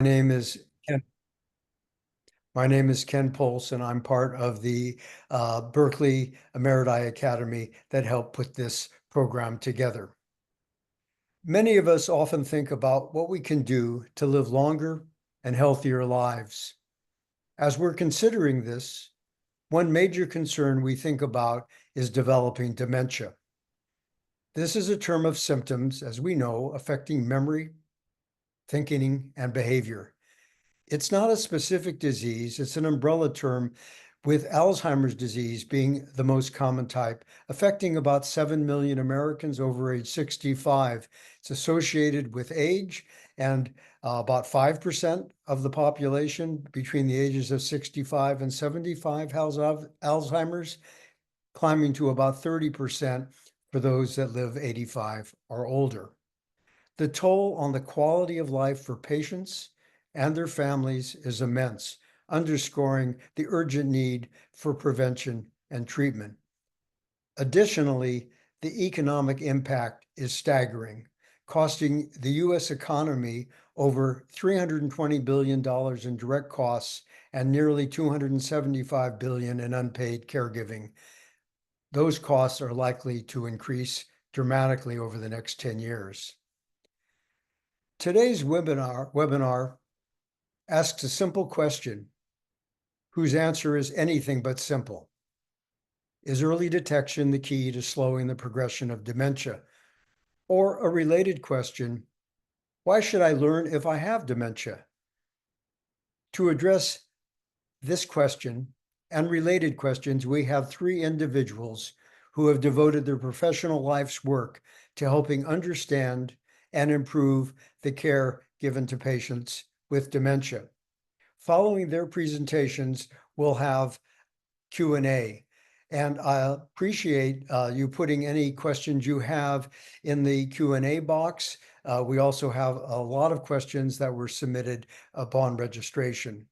name is Ken. My name is Ken Pulse, and I'm part of the Berkeley Emeriti Academy that helped put this program together. Many of us often think about what we can do to live longer and healthier lives. As we're considering this, one major concern we think about is developing dementia. This is a term of symptoms, as we know, affecting memory, thinking, and behavior. It's not a specific disease, it's an umbrella term, with Alzheimer's disease being the most common type, affecting about 7 million Americans over age 65. It's associated with age, and about 5% of the population between the ages of 65 and 75 has Alzheimer's, climbing to about 30% for those that live 85 or older. The toll on the quality of life for patients and their families is immense, underscoring the urgent need for prevention and treatment. Additionally, the economic impact is staggering, costing the U.S. economy over $320 billion in direct costs and nearly $275 billion in unpaid caregiving. Those costs are likely to increase dramatically over the next 10 years. Today's webinar asks a simple question, whose answer is anything but simple. Is early detection the key to slowing the progression of dementia? Or a related question, why should I learn if I have dementia? To address this question and related questions, we have three individuals who have devoted their professional life's work to helping understand and improve the care given to patients with dementia. Following their presentations, we'll have Q&A. And I appreciate you putting any questions you have in the Q&A box. We also have a lot of questions that were submitted upon registration.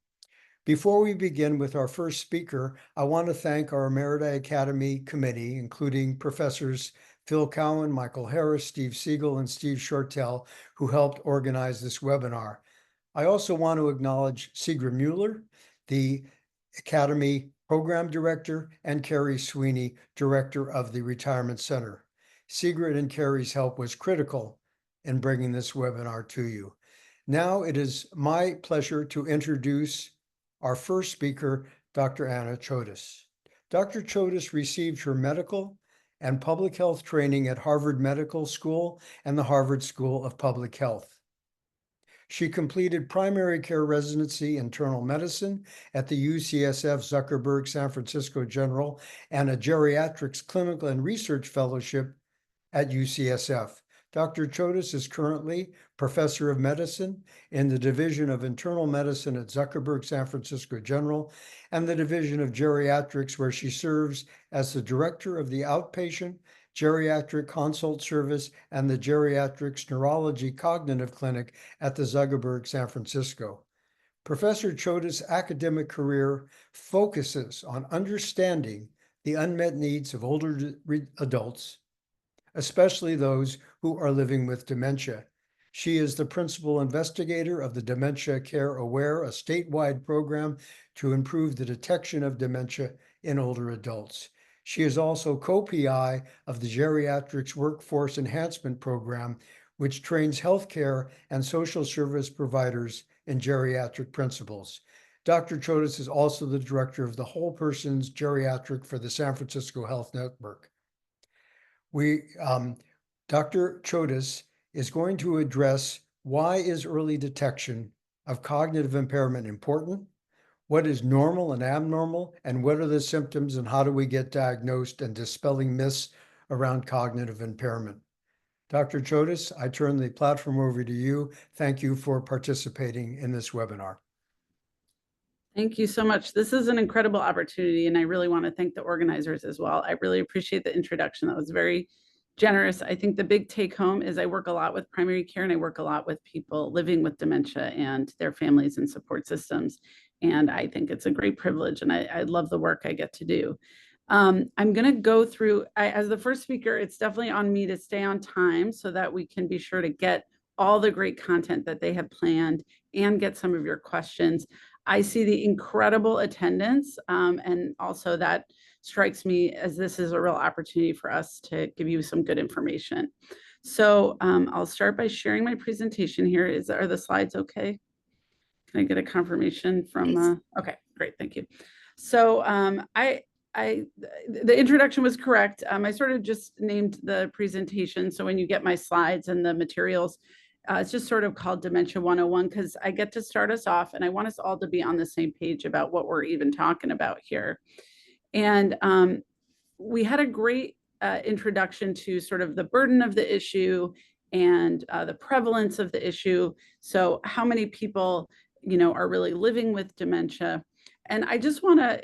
Before we begin with our first speaker, I want to thank our Emeriti Academy committee, including Professors Phil Cowan, Michael Harris, Steve Siegel, and Steve Shortell, who helped organize this webinar. I also want to acknowledge Sigrid Mueller, the Academy Program Director, and Carrie Sweeney, Director of the Retirement Center. Sigrid and Carrie's help was critical in bringing this webinar to you. Now it is my pleasure to introduce our first speaker, Dr. Anna Chodes. Dr. Chodes received her medical and public health training at Harvard Medical School and the Harvard School of Public Health. She completed primary care residency in internal medicine at the UCSF Zuckerberg San Francisco General and a geriatrics clinical and research fellowship at UCSF. Dr. Chodes is currently professor of medicine in the Division of Internal Medicine at Zuckerberg San Francisco General and the Division of Geriatrics, where she serves as the director of the Outpatient Geriatric Consult Service and the Geriatrics Neurology Cognitive Clinic at the Zuckerberg San Francisco. Professor Chodes' academic career focuses on understanding the unmet needs of older adults, especially those who are living with dementia. She is the principal investigator of the Dementia Care Aware, a statewide program to improve the detection of dementia in older adults. She is also co-PI of the Geriatrics Workforce Enhancement Program, which trains healthcare and social service providers in geriatric principles. Dr. Chodes is also the director of the Whole Persons Geriatric for the San Francisco Health Network. Dr. Chodes is going to address why is early detection of cognitive impairment important, what is normal and abnormal, and what are the symptoms and how do we get diagnosed, and dispelling myths around cognitive impairment. Dr. Chodes, I turn the platform over to you. Thank you for participating in this webinar. Thank you so much. This is an incredible opportunity, and I really want to thank the organizers as well. I really appreciate the introduction. That was very generous. I think the big take home is I work a lot with primary care, and I work a lot with people living with dementia and their families and support systems. And I think it's a great privilege, and I love the work I get to do. I'm going to go through, as the first speaker, it's definitely on me to stay on time so that we can be sure to get all the great content that they have planned and get some of your questions. I see the incredible attendance, and also that strikes me as this is a real opportunity for us to give you some good information. So I'll start by sharing my presentation here. Are the slides okay? Can I get a confirmation from, okay, great, thank you. So the introduction was correct. I sort of just named the presentation. So when you get my slides and the materials, it's just sort of called Dementia 101 because I get to start us off and I want us all to be on the same page about what we're even talking about here. And we had a great introduction to sort of the burden of the issue and the prevalence of the issue. So how many people, are really living with dementia? And I just want to,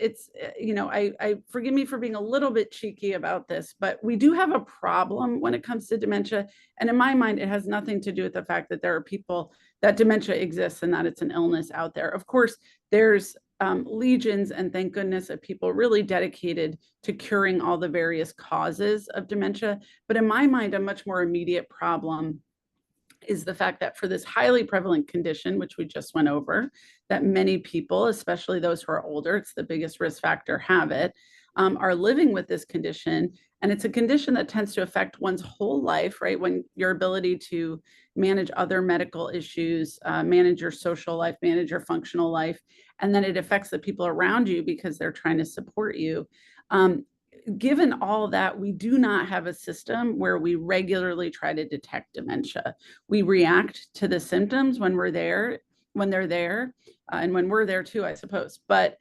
I forgive me for being a little bit cheeky about this, but we do have a problem when it comes to dementia. And in my mind, it has nothing to do with the fact that there are people that dementia exists and that it's an illness out there. Of course, there's legions and thank goodness of people really dedicated to curing all the various causes of dementia. But in my mind, a much more immediate problem is the fact that for this highly prevalent condition, which we just went over, that many people, especially those who are older, it's the biggest risk factor, have it, are living with this condition. And it's a condition that tends to affect one's whole life, right? When your ability to manage other medical issues, manage your social life, manage your functional life, and then it affects the people around you because they're trying to support you. Given all that, we do not have a system where we regularly try to detect dementia. We react to the symptoms when they're there, and when we're there too, I suppose. But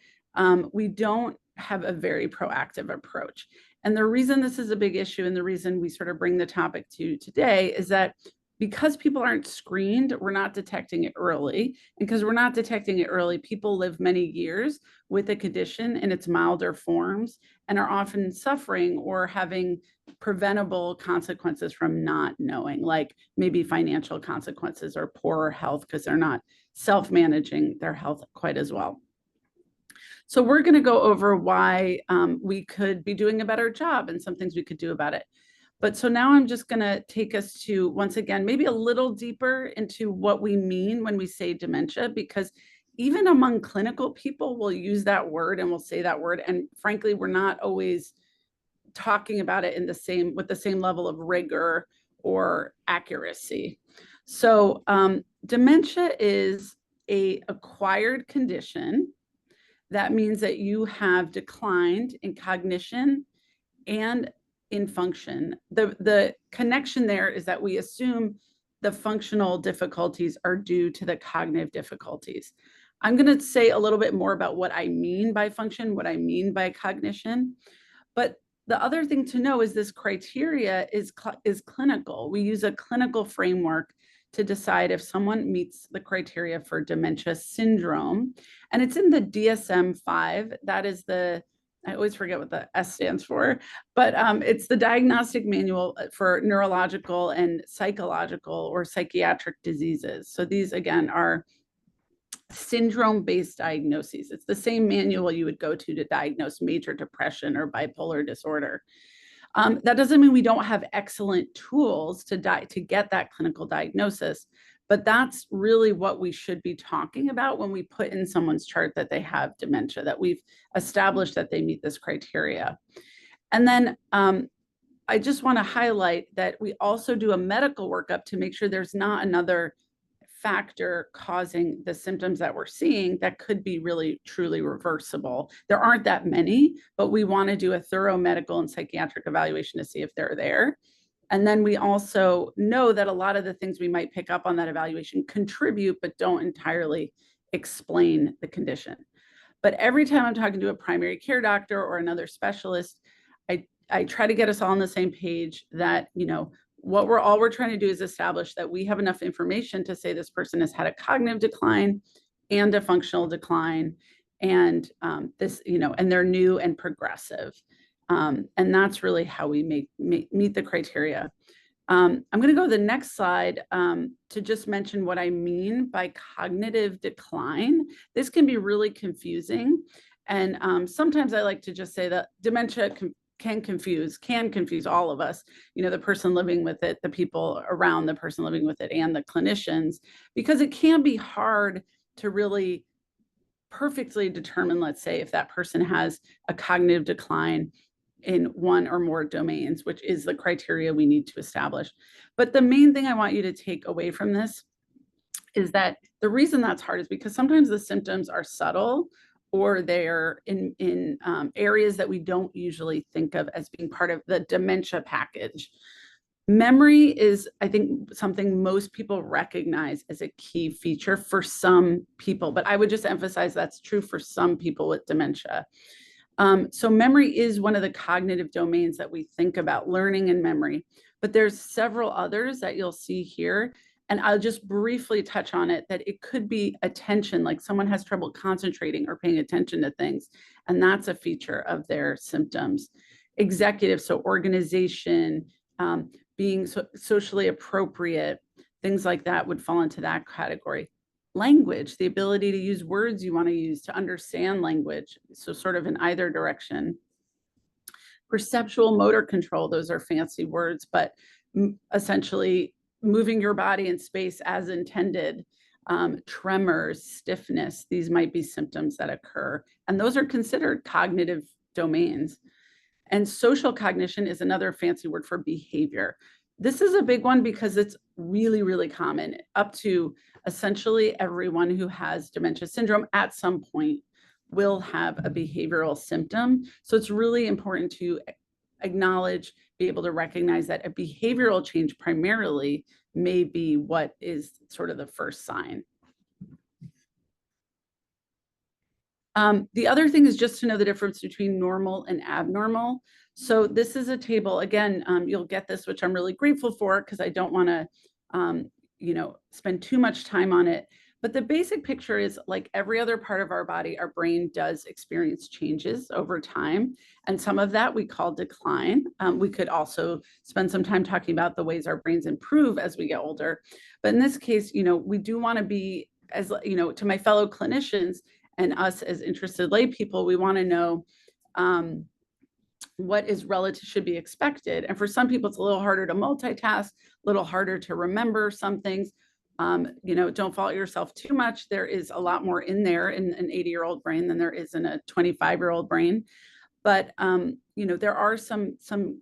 we don't have a very proactive approach. And the reason this is a big issue and the reason we sort of bring the topic to today is that because people aren't screened, we're not detecting it early. And because we're not detecting it early, people live many years with a condition in its milder forms and are often suffering or having preventable consequences from not knowing, like maybe financial consequences or poorer health because they're not self-managing their health quite as well. So we're going to go over why we could be doing a better job and some things we could do about it. But so now I'm just going to take us to, once again, maybe a little deeper into what we mean when we say dementia, because even among clinical people, we'll use that word and we'll say that word. And frankly, we're not always talking about it with the same level of rigor or accuracy. So dementia is an acquired condition. That means that you have declined in cognition and in function. The connection there is that we assume the functional difficulties are due to the cognitive difficulties. I'm going to say a little bit more about what I mean by function, what I mean by cognition. But the other thing to know is this criteria is clinical. We use a clinical framework to decide if someone meets the criteria for dementia syndrome. And it's in the DSM-5. That is I always forget what the S stands for, but it's the diagnostic manual for neurological and psychological or psychiatric diseases. So these, again, are syndrome-based diagnoses. It's the same manual you would go to diagnose major depression or bipolar disorder. That doesn't mean we don't have excellent tools to get that clinical diagnosis, but that's really what we should be talking about when we put in someone's chart that they have dementia, that we've established that they meet this criteria. And then I just want to highlight that we also do a medical workup to make sure there's not another factor causing the symptoms that we're seeing that could be really truly reversible. There aren't that many, but we want to do a thorough medical and psychiatric evaluation to see if they're there. And then we also know that a lot of the things we might pick up on that evaluation contribute, but don't entirely explain the condition. But every time I'm talking to a primary care doctor or another specialist, I try to get us all on the same page that, what we're trying to do is establish that we have enough information to say this person has had a cognitive decline and a functional decline, and and they're new and progressive. And that's really how we meet the criteria. I'm going to go to the next slide to just mention what I mean by cognitive decline. This can be really confusing. And sometimes I like to just say that dementia can confuse all of us, the person living with it, the people around the person living with it, and the clinicians, because it can be hard to really perfectly determine, let's say, if that person has a cognitive decline in one or more domains, which is the criteria we need to establish. But the main thing I want you to take away from this is that the reason that's hard is because sometimes the symptoms are subtle, or they're in areas that we don't usually think of as being part of the dementia package. Memory is, I think, something most people recognize as a key feature for some people, but I would just emphasize that's true for some people with dementia. So memory is one of the cognitive domains that we think about, learning and memory, but there's several others that you'll see here. And I'll just briefly touch on it, that it could be attention, like someone has trouble concentrating or paying attention to things, and that's a feature of their symptoms. Executive, so organization, being socially appropriate, things like that would fall into that category. Language, the ability to use words you want to use, to understand language, so sort of in either direction. Perceptual motor control, those are fancy words, but essentially moving your body in space as intended. Tremors, stiffness, these might be symptoms that occur, and those are considered cognitive domains. And social cognition is another fancy word for behavior. This is a big one because it's really, really common. Up to essentially everyone who has dementia syndrome at some point will have a behavioral symptom. So it's really important to acknowledge, be able to recognize that a behavioral change primarily may be what is sort of the first sign. The other thing is just to know the difference between normal and abnormal. So this is a table, again, you'll get this, which I'm really grateful for because I don't want to, spend too much time on it. But the basic picture is, like every other part of our body, our brain does experience changes over time. And some of that we call decline. We could also spend some time talking about the ways our brains improve as we get older. But in this case, we do want to be, as to my fellow clinicians and us as interested lay people, we want to know what is relative should be expected. And for some people, it's a little harder to multitask, a little harder to remember some things. Don't fault yourself too much. There is a lot more in there in an 80-year-old brain than there is in a 25-year-old brain. But there are some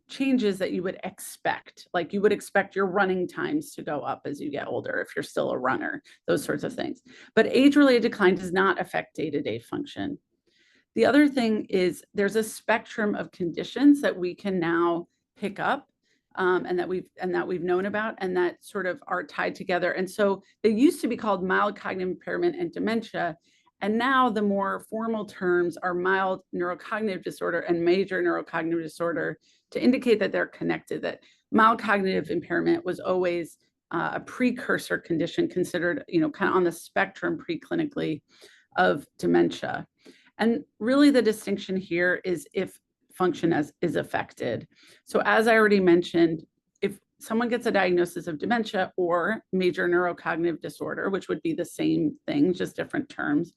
changes that you would expect, like you would expect your running times to go up as you get older if you're still a runner, those sorts of things. But age-related decline does not affect day-to-day function. The other thing is there's a spectrum of conditions that we can now pick up and that we've known about, and that sort of are tied together. And so they used to be called mild cognitive impairment and dementia. And now the more formal terms are mild neurocognitive disorder and major neurocognitive disorder, to indicate that they're connected, that mild cognitive impairment was always a precursor condition considered, kind of on the spectrum preclinically of dementia. And really the distinction here is if function is affected. So as I already mentioned, if someone gets a diagnosis of dementia or major neurocognitive disorder, which would be the same thing, just different terms,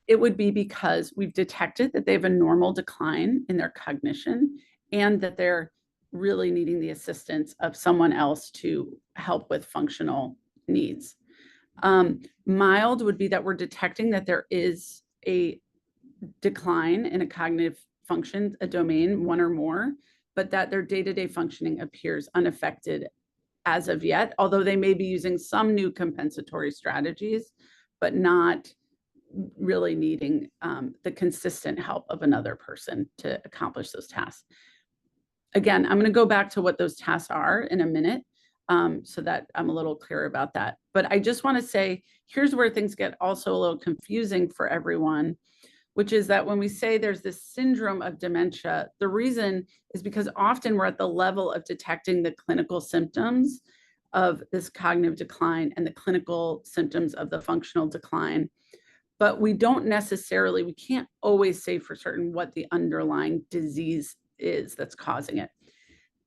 it would be because we've detected that they have a normal decline in their cognition and that they're really needing the assistance of someone else to help with functional needs. Mild would be that we're detecting that there is a decline in a cognitive function, a domain, one or more, but that their day-to-day functioning appears unaffected as of yet, although they may be using some new compensatory strategies, but not really needing the consistent help of another person to accomplish those tasks. Again, I'm going to go back to what those tasks are in a minute so that I'm a little clearer about that. But I just want to say, here's where things get also a little confusing for everyone, which is that when we say there's this syndrome of dementia, the reason is because often we're at the level of detecting the clinical symptoms of this cognitive decline and the clinical symptoms of the functional decline. But we can't always say for certain what the underlying disease is that's causing it.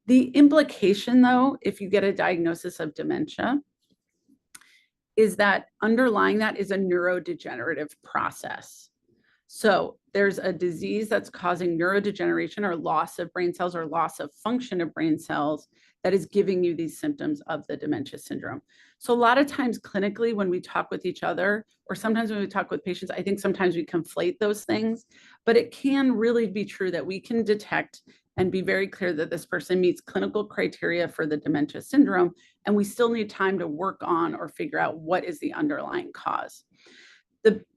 The implication, though, if you get a diagnosis of dementia, is that underlying that is a neurodegenerative process. So there's a disease that's causing neurodegeneration or loss of brain cells or loss of function of brain cells that is giving you these symptoms of the dementia syndrome. So a lot of times clinically when we talk with each other, or sometimes when we talk with patients, I think sometimes we conflate those things, but it can really be true that we can detect and be very clear that this person meets clinical criteria for the dementia syndrome, and we still need time to work on or figure out what is the underlying cause.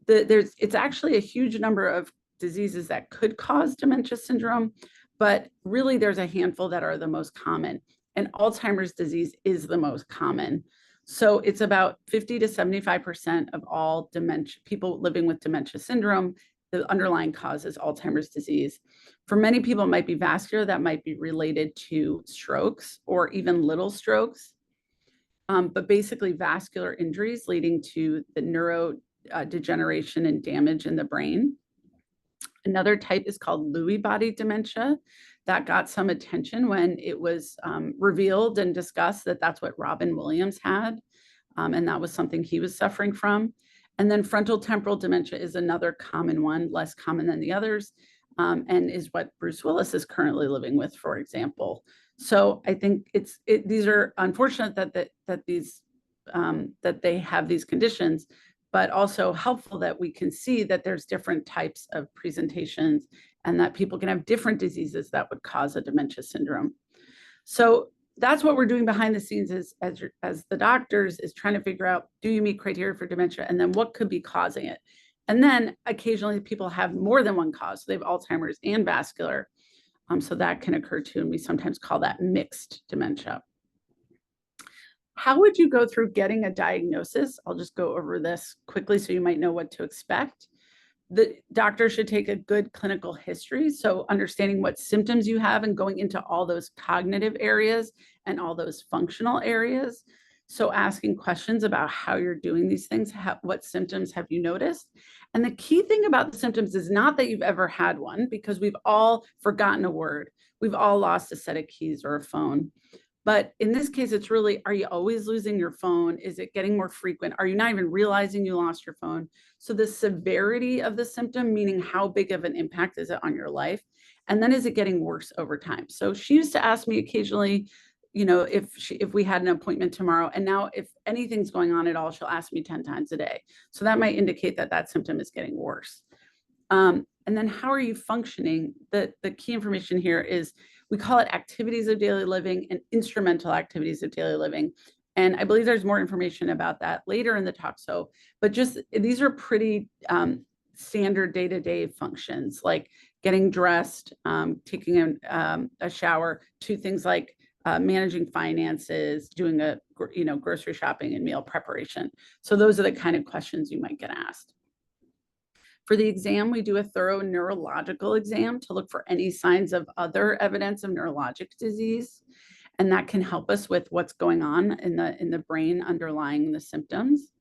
It's actually a huge number of diseases that could cause dementia syndrome, but really there's a handful that are the most common, and Alzheimer's disease is the most common. So it's about 50 to 75% of all dementia people living with dementia syndrome. The underlying cause is Alzheimer's disease. For many people, it might be vascular, that might be related to strokes or even little strokes. But basically vascular injuries leading to the neurodegeneration and damage in the brain. Another type is called Lewy body dementia. That got some attention when it was revealed and discussed that that's what Robin Williams had. And that was something he was suffering from. And then frontal temporal dementia is another common one, less common than the others, and is what Bruce Willis is currently living with, for example. So I think these are unfortunate that they have these conditions, but also helpful that we can see that there's different types of presentations and that people can have different diseases that would cause a dementia syndrome. So that's what we're doing behind the scenes as the doctors is trying to figure out, do you meet criteria for dementia? And then what could be causing it? And then occasionally people have more than one cause. So they have Alzheimer's and vascular. So that can occur too. And we sometimes call that mixed dementia. How would you go through getting a diagnosis? I'll just go over this quickly so you might know what to expect. The doctor should take a good clinical history. So understanding what symptoms you have and going into all those cognitive areas and all those functional areas. So asking questions about how you're doing these things, what symptoms have you noticed? And the key thing about the symptoms is not that you've ever had one, because we've all forgotten a word. We've all lost a set of keys or a phone. But in this case, it's really, are you always losing your phone? Is it getting more frequent? Are you not even realizing you lost your phone? So the severity of the symptom, meaning how big of an impact is it on your life? And then is it getting worse over time? So she used to ask me occasionally, you know, if we had an appointment tomorrow, and now if anything's going on at all, she'll ask me 10 times a day. So that might indicate that that symptom is getting worse. And then how are you functioning? The key information here is we call it activities of daily living and instrumental activities of daily living. And I believe there's more information about that later in the talk. So, but just these are pretty standard day-to-day functions, like getting dressed, taking a shower, to things like managing finances, doing grocery shopping and meal preparation. So those are the kind of questions you might get asked. For the exam, we do a thorough neurological exam to look for any signs of other evidence of neurologic disease. And that can help us with what's going on in the brain underlying the symptoms.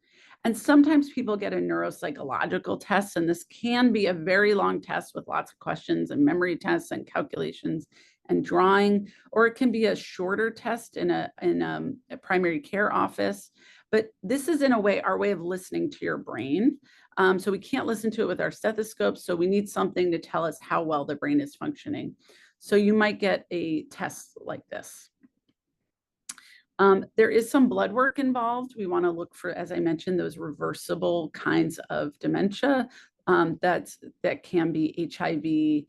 And sometimes people get a neuropsychological test, and this can be a very long test with lots of questions and memory tests and calculations and drawing, or it can be a shorter test in a primary care office. But this is in a way our way of listening to your brain. So we can't listen to it with our stethoscopes. So we need something to tell us how well the brain is functioning. So you might get a test like this. There is some blood work involved. We want to look for, as I mentioned, those reversible kinds of dementia that can be HIV,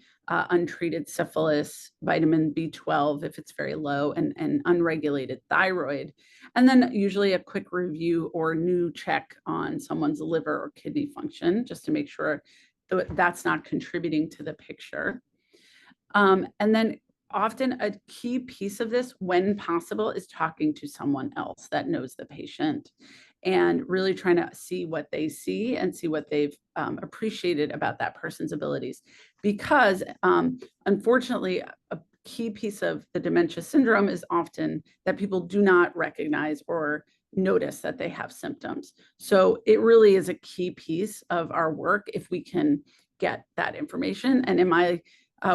untreated syphilis, vitamin B12 if it's very low, and unregulated thyroid. And then usually a quick review or new check on someone's liver or kidney function, just to make sure that's not contributing to the picture. And then often a key piece of this, when possible, is talking to someone else that knows the patient and really trying to see what they see and see what they've appreciated about that person's abilities. Because unfortunately, a key piece of the dementia syndrome is often that people do not recognize or notice that they have symptoms. So it really is a key piece of our work if we can get that information. And in my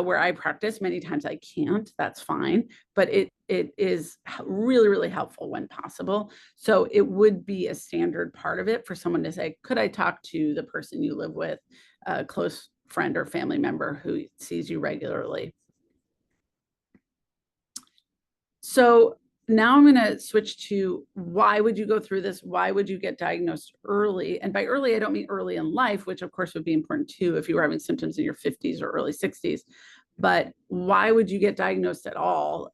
where I practice, many times I can't, that's fine, but it is really, really helpful when possible. So it would be a standard part of it for someone to say, could I talk to the person you live with, close friend or family member who sees you regularly. So now I'm going to switch to why would you go through this? Why would you get diagnosed early? And by early, I don't mean early in life, which of course would be important too if you were having symptoms in your 50s or early 60s. But why would you get diagnosed at all?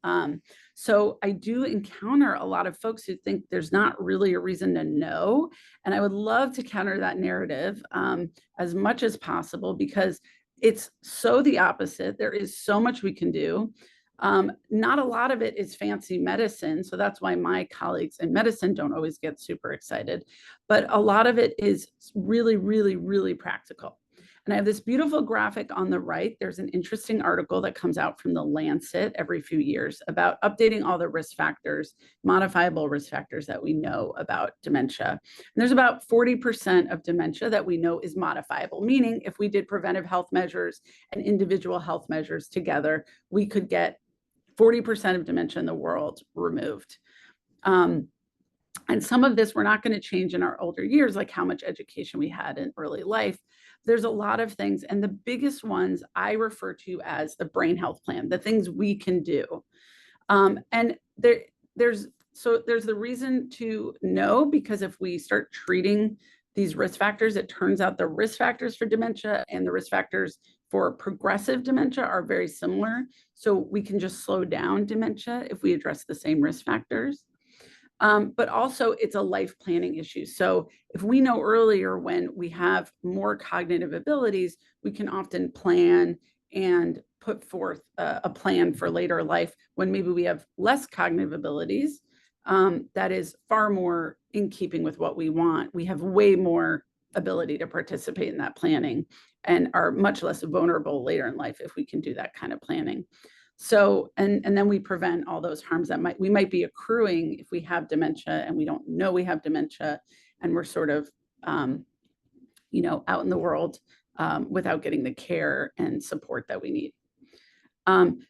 So I do encounter a lot of folks who think there's not really a reason to know. And I would love to counter that narrative as much as possible, because it's so the opposite. There is so much we can do. Not a lot of it is fancy medicine. So that's why my colleagues in medicine don't always get super excited. But a lot of it is really, really, really practical. And I have this beautiful graphic on the right. There's an interesting article that comes out from the Lancet every few years about updating all the risk factors, modifiable risk factors that we know about dementia. And there's about 40% of dementia that we know is modifiable, meaning if we did preventive health measures and individual health measures together, we could get 40% of dementia in the world removed. And some of this we're not going to change in our older years, like how much education we had in early life. There's a lot of things. And the biggest ones I refer to as the brain health plan, the things we can do. And there's the reason to know, because if we start treating these risk factors, it turns out the risk factors for dementia and the risk factors for progressive dementia are very similar. So we can just slow down dementia if we address the same risk factors. But also it's a life planning issue. So if we know earlier when we have more cognitive abilities, we can often plan and put forth a plan for later life when maybe we have less cognitive abilities. That is far more in keeping with what we want. We have way more ability to participate in that planning and are much less vulnerable later in life if we can do that kind of planning. So, and then we prevent all those harms that we might be accruing if we have dementia and we don't know we have dementia, and we're sort of, out in the world without getting the care and support that we need.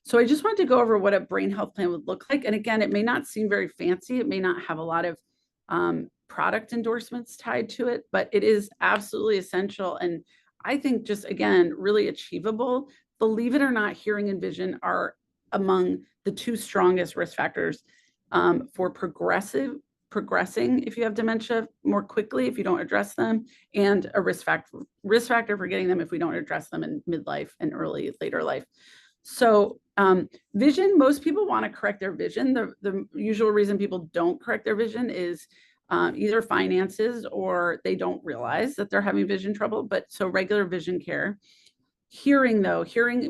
So I just wanted to go over what a brain health plan would look like. And again, it may not seem very fancy. It may not have a lot of product endorsements tied to it, but it is absolutely essential. And I think just, again, really achievable. Believe it or not, hearing and vision are among the two strongest risk factors for progressing if you have dementia more quickly if you don't address them, and a risk factor for getting them if we don't address them in midlife and later life. So vision, most people want to correct their vision. The usual reason people don't correct their vision is either finances or they don't realize that they're having vision trouble. But so regular vision care. Hearing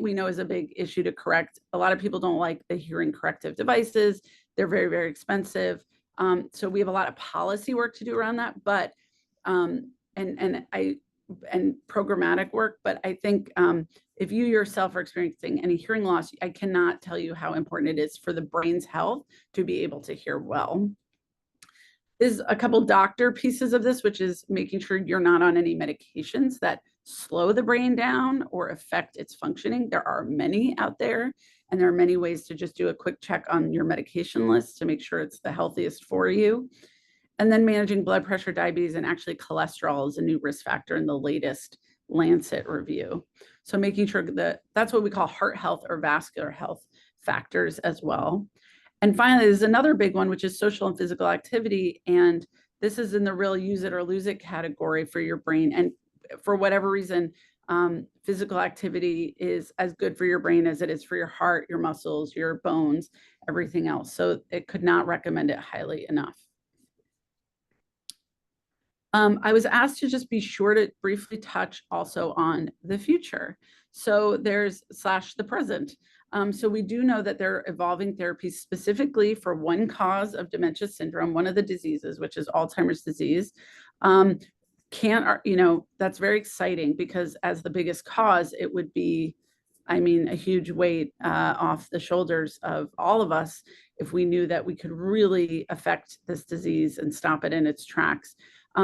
we know is a big issue to correct. A lot of people don't like the hearing corrective devices. They're very, very expensive. So we have a lot of policy work to do around that, but and programmatic work. But I think if you yourself are experiencing any hearing loss, I cannot tell you how important it is for the brain's health to be able to hear well. There's a couple doctor pieces of this, which is making sure you're not on any medications that slow the brain down or affect its functioning. There are many out there, and there are many ways to just do a quick check on your medication list to make sure it's the healthiest for you. And then managing blood pressure, diabetes, and actually cholesterol is a new risk factor in the latest Lancet review. So making sure that that's what we call heart health or vascular health factors as well. And finally, there's another big one, which is social and physical activity. And this is in the real use it or lose it category for your brain. And for whatever reason, physical activity is as good for your brain as it is for your heart, your muscles, your bones, everything else. So it could not recommend it highly enough. I was asked to just be sure to briefly touch also on the future. So there's / the present. So we do know that there are evolving therapies specifically for one cause of dementia syndrome, one of the diseases, which is Alzheimer's disease. That's very exciting because as the biggest cause, it would be, a huge weight off the shoulders of all of us if we knew that we could really affect this disease and stop it in its tracks.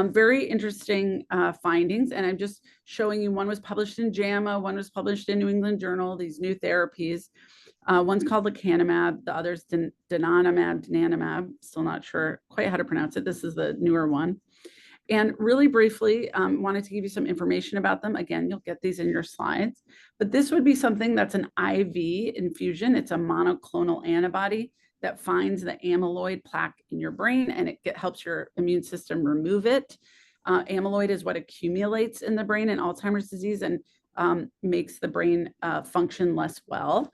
Very interesting findings, and I'm just showing you, one was published in JAMA, one was published in New England Journal, these new therapies. One's called lecanemab, the other's donanemab, still not sure quite how to pronounce it. This is the newer one. And really briefly, wanted to give you some information about them. Again, you'll get these in your slides, but this would be something that's an IV infusion. It's a monoclonal antibody that finds the amyloid plaque in your brain, and it helps your immune system remove it. Amyloid is what accumulates in the brain in Alzheimer's disease and makes the brain function less well.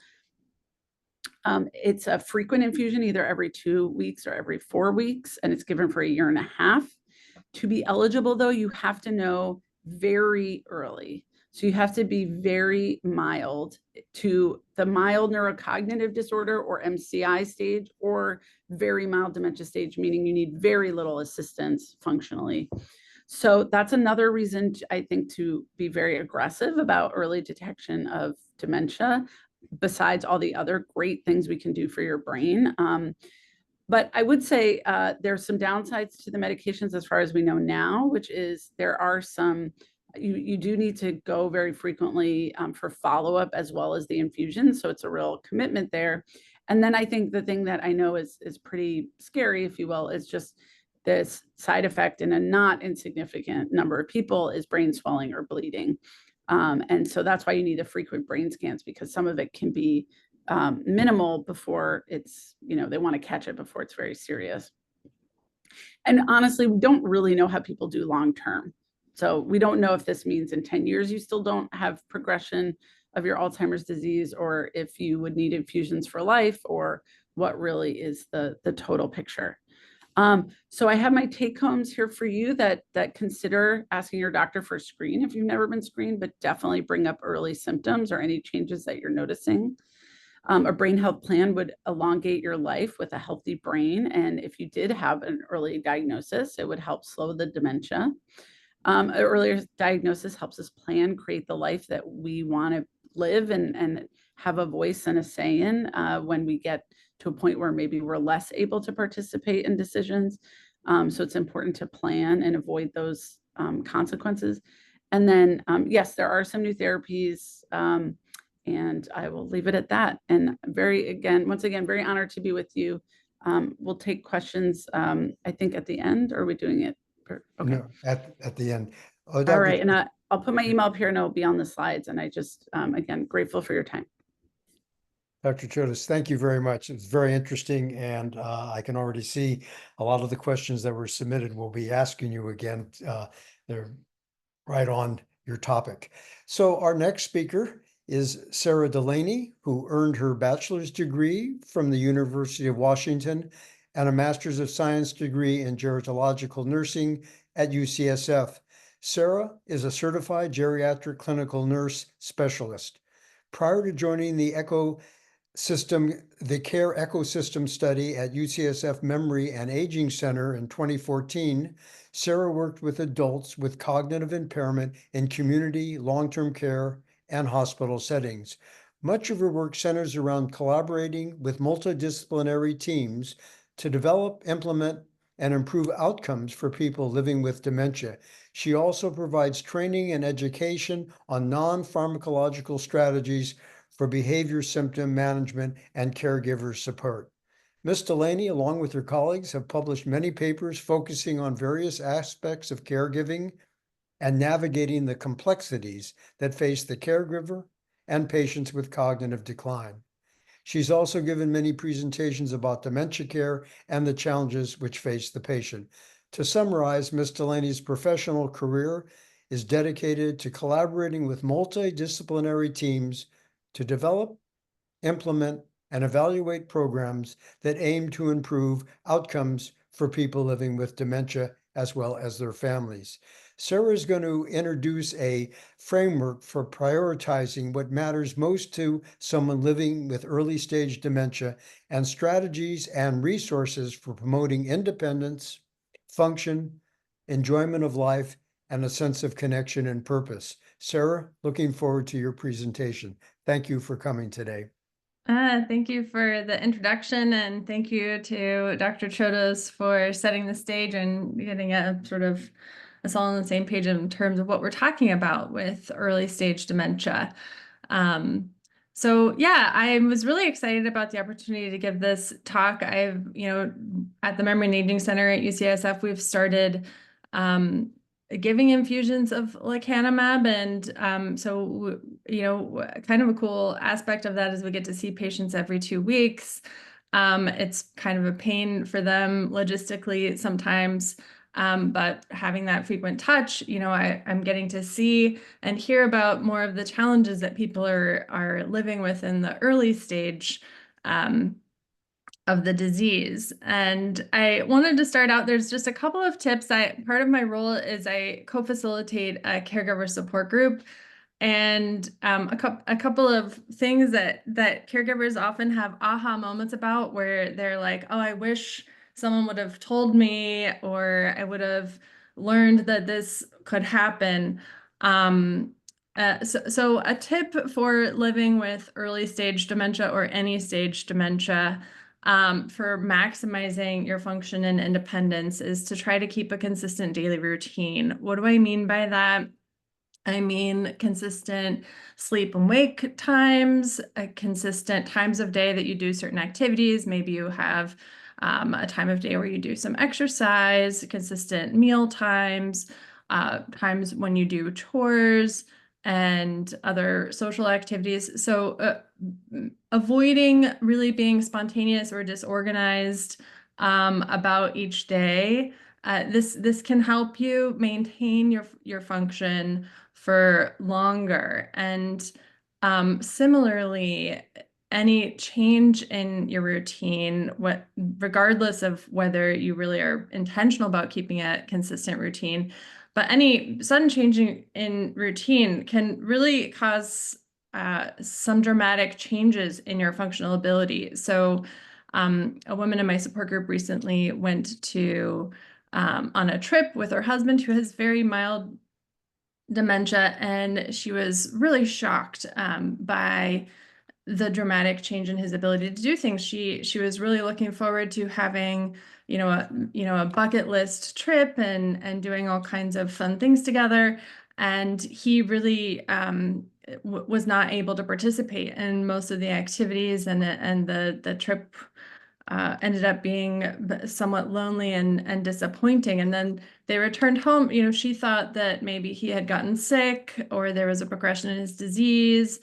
It's a frequent infusion, either every 2 weeks or every 4 weeks, and it's given for 1.5 years. To be eligible, though, you have to know very early. So you have to be very mild to the mild neurocognitive disorder or MCI stage, or very mild dementia stage, meaning you need very little assistance functionally. So that's another reason, I think, to be very aggressive about early detection of dementia, besides all the other great things we can do for your brain. But I would say there's some downsides to the medications as far as we know now, which is there are some, you do need to go very frequently for follow-up as well as the infusion. So it's a real commitment there. And then I think the thing that I know is pretty scary, if you will, is just this side effect in a not insignificant number of people is brain swelling or bleeding. And so that's why you need the frequent brain scans, because some of it can be minimal before it's, they want to catch it before it's very serious. And honestly, we don't really know how people do long term. So we don't know if this means in 10 years you still don't have progression of your Alzheimer's disease, or if you would need infusions for life, or what really is the total picture. So I have my take homes here for you that consider asking your doctor for a screen if you've never been screened, but definitely bring up early symptoms or any changes that you're noticing. A brain health plan would elongate your life with a healthy brain. And if you did have an early diagnosis, it would help slow the dementia. An earlier diagnosis helps us plan, create the life that we want to live and have a voice and a say in when we get to a point where maybe we're less able to participate in decisions. So it's important to plan and avoid those consequences. And then, yes, there are some new therapies. And I will leave it at that. And once again, very honored to be with you. We'll take questions, I think at the end, or are we doing it? Okay. No, at the end. All right. And I'll put my email up here and it'll be on the slides. And I just, again, grateful for your time. Dr. Chodas, thank you very much. It's very interesting, and I can already see a lot of the questions that were submitted we'll be asking you again. They're right on your topic. So our next speaker is Sarah Delaney, who earned her bachelor's degree from the University of Washington and a master's of science degree in gerontological nursing at UCSF. Sarah is a certified geriatric clinical nurse specialist. Prior to joining the Care Ecosystem Study at UCSF Memory and Aging Center in 2014, Sarah worked with adults with cognitive impairment in community, long-term care, and hospital settings. Much of her work centers around collaborating with multidisciplinary teams to develop, implement, and improve outcomes for people living with dementia. She also provides training and education on non-pharmacological strategies for behavior symptom management and caregiver support. Ms. Delaney, along with her colleagues, have published many papers focusing on various aspects of caregiving and navigating the complexities that face the caregiver and patients with cognitive decline. She's also given many presentations about dementia care and the challenges which face the patient. To summarize, Ms. Delaney's professional career is dedicated to collaborating with multidisciplinary teams to develop, implement, and evaluate programs that aim to improve outcomes for people living with dementia as well as their families. Sarah is going to introduce a framework for prioritizing what matters most to someone living with early stage dementia and strategies and resources for promoting independence, function, enjoyment of life, and a sense of connection and purpose. Sarah, looking forward to your presentation. Thank you for coming today. Thank you for the introduction, and thank you to Dr. Chodos for setting the stage and getting us all on the same page in terms of what we're talking about with early stage dementia. So yeah, I was really excited about the opportunity to give this talk. At the Memory and Aging Center at UCSF, we've started giving infusions of lecanemab. And so, kind of a cool aspect of that is we get to see patients every 2 weeks. It's kind of a pain for them logistically sometimes, but having that frequent touch, I'm getting to see and hear about more of the challenges that people are living with in the early stage of the disease. And I wanted to start out, there's just a couple of tips. Part of my role is I co-facilitate a caregiver support group. And a couple of things that caregivers often have aha moments about, where they're like, oh, I wish someone would have told me, or I would have learned that this could happen. So a tip for living with early stage dementia or any stage dementia, for maximizing your function and independence, is to try to keep a consistent daily routine. What do I mean by that? I mean consistent sleep and wake times, consistent times of day that you do certain activities. Maybe you have a time of day where you do some exercise, consistent meal times, times when you do chores and other social activities. So avoiding really being spontaneous or disorganized about each day. This can help you maintain your function for longer. And similarly, any change in your routine, regardless of whether you really are intentional about keeping a consistent routine, but any sudden change in routine can really cause some dramatic changes in your functional ability. So a woman in my support group recently went to on a trip with her husband, who has very mild dementia, and she was really shocked by the dramatic change in his ability to do things. She was really looking forward to having a bucket list trip and doing all kinds of fun things together, and he really was not able to participate in most of the activities, and the trip ended up being somewhat lonely and disappointing. And then they returned home. She thought that maybe he had gotten sick, or there was a progression in his disease,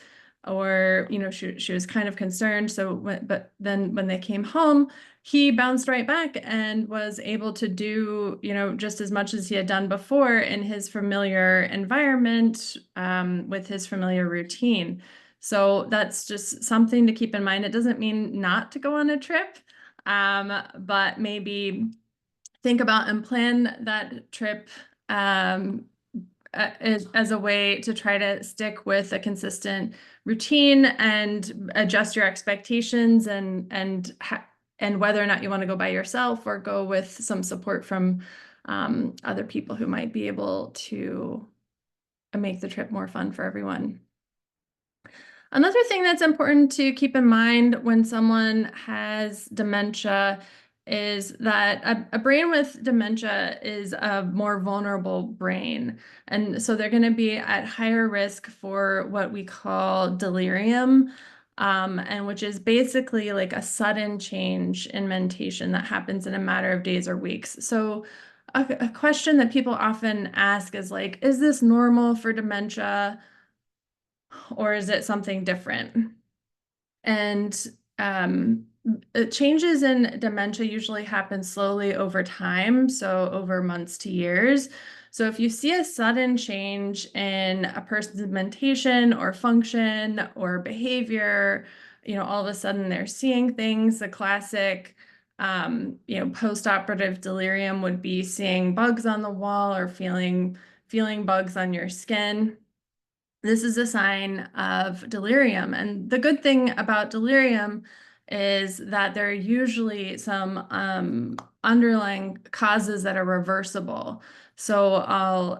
or she was kind of concerned. But then when they came home, he bounced right back and was able to do just as much as he had done before in his familiar environment, with his familiar routine. So that's just something to keep in mind. It doesn't mean not to go on a trip, but maybe think about and plan that trip as a way to try to stick with a consistent routine and adjust your expectations, and whether or not you want to go by yourself or go with some support from other people who might be able to make the trip more fun for everyone. Another thing that's important to keep in mind when someone has dementia is that a brain with dementia is a more vulnerable brain. And so they're going to be at higher risk for what we call delirium, and which is basically like a sudden change in mentation that happens in a matter of days or weeks. So a question that people often ask is like, is this normal for dementia, or is it something different? And changes in dementia usually happen slowly over time, so over months to years. So if you see a sudden change in a person's mentation or function or behavior, all of a sudden they're seeing things. The classic post-operative delirium would be seeing bugs on the wall or feeling bugs on your skin. This is a sign of delirium. And the good thing about delirium is that there are usually some underlying causes that are reversible. So I'll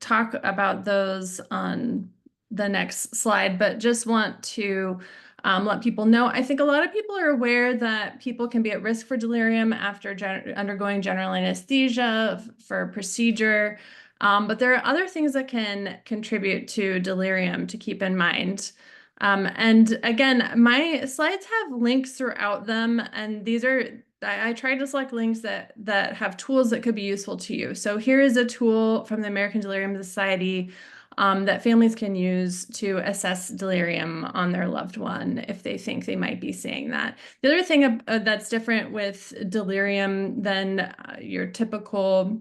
talk about those on the next slide, but just want to let people know. I think a lot of people are aware that people can be at risk for delirium after undergoing general anesthesia for a procedure. But there are other things that can contribute to delirium to keep in mind. And again, my slides have links throughout them, and these are I tried to select links that have tools that could be useful to you. So here is a tool from the American Delirium Society that families can use to assess delirium on their loved one if they think they might be seeing that. The other thing that's different with delirium than your typical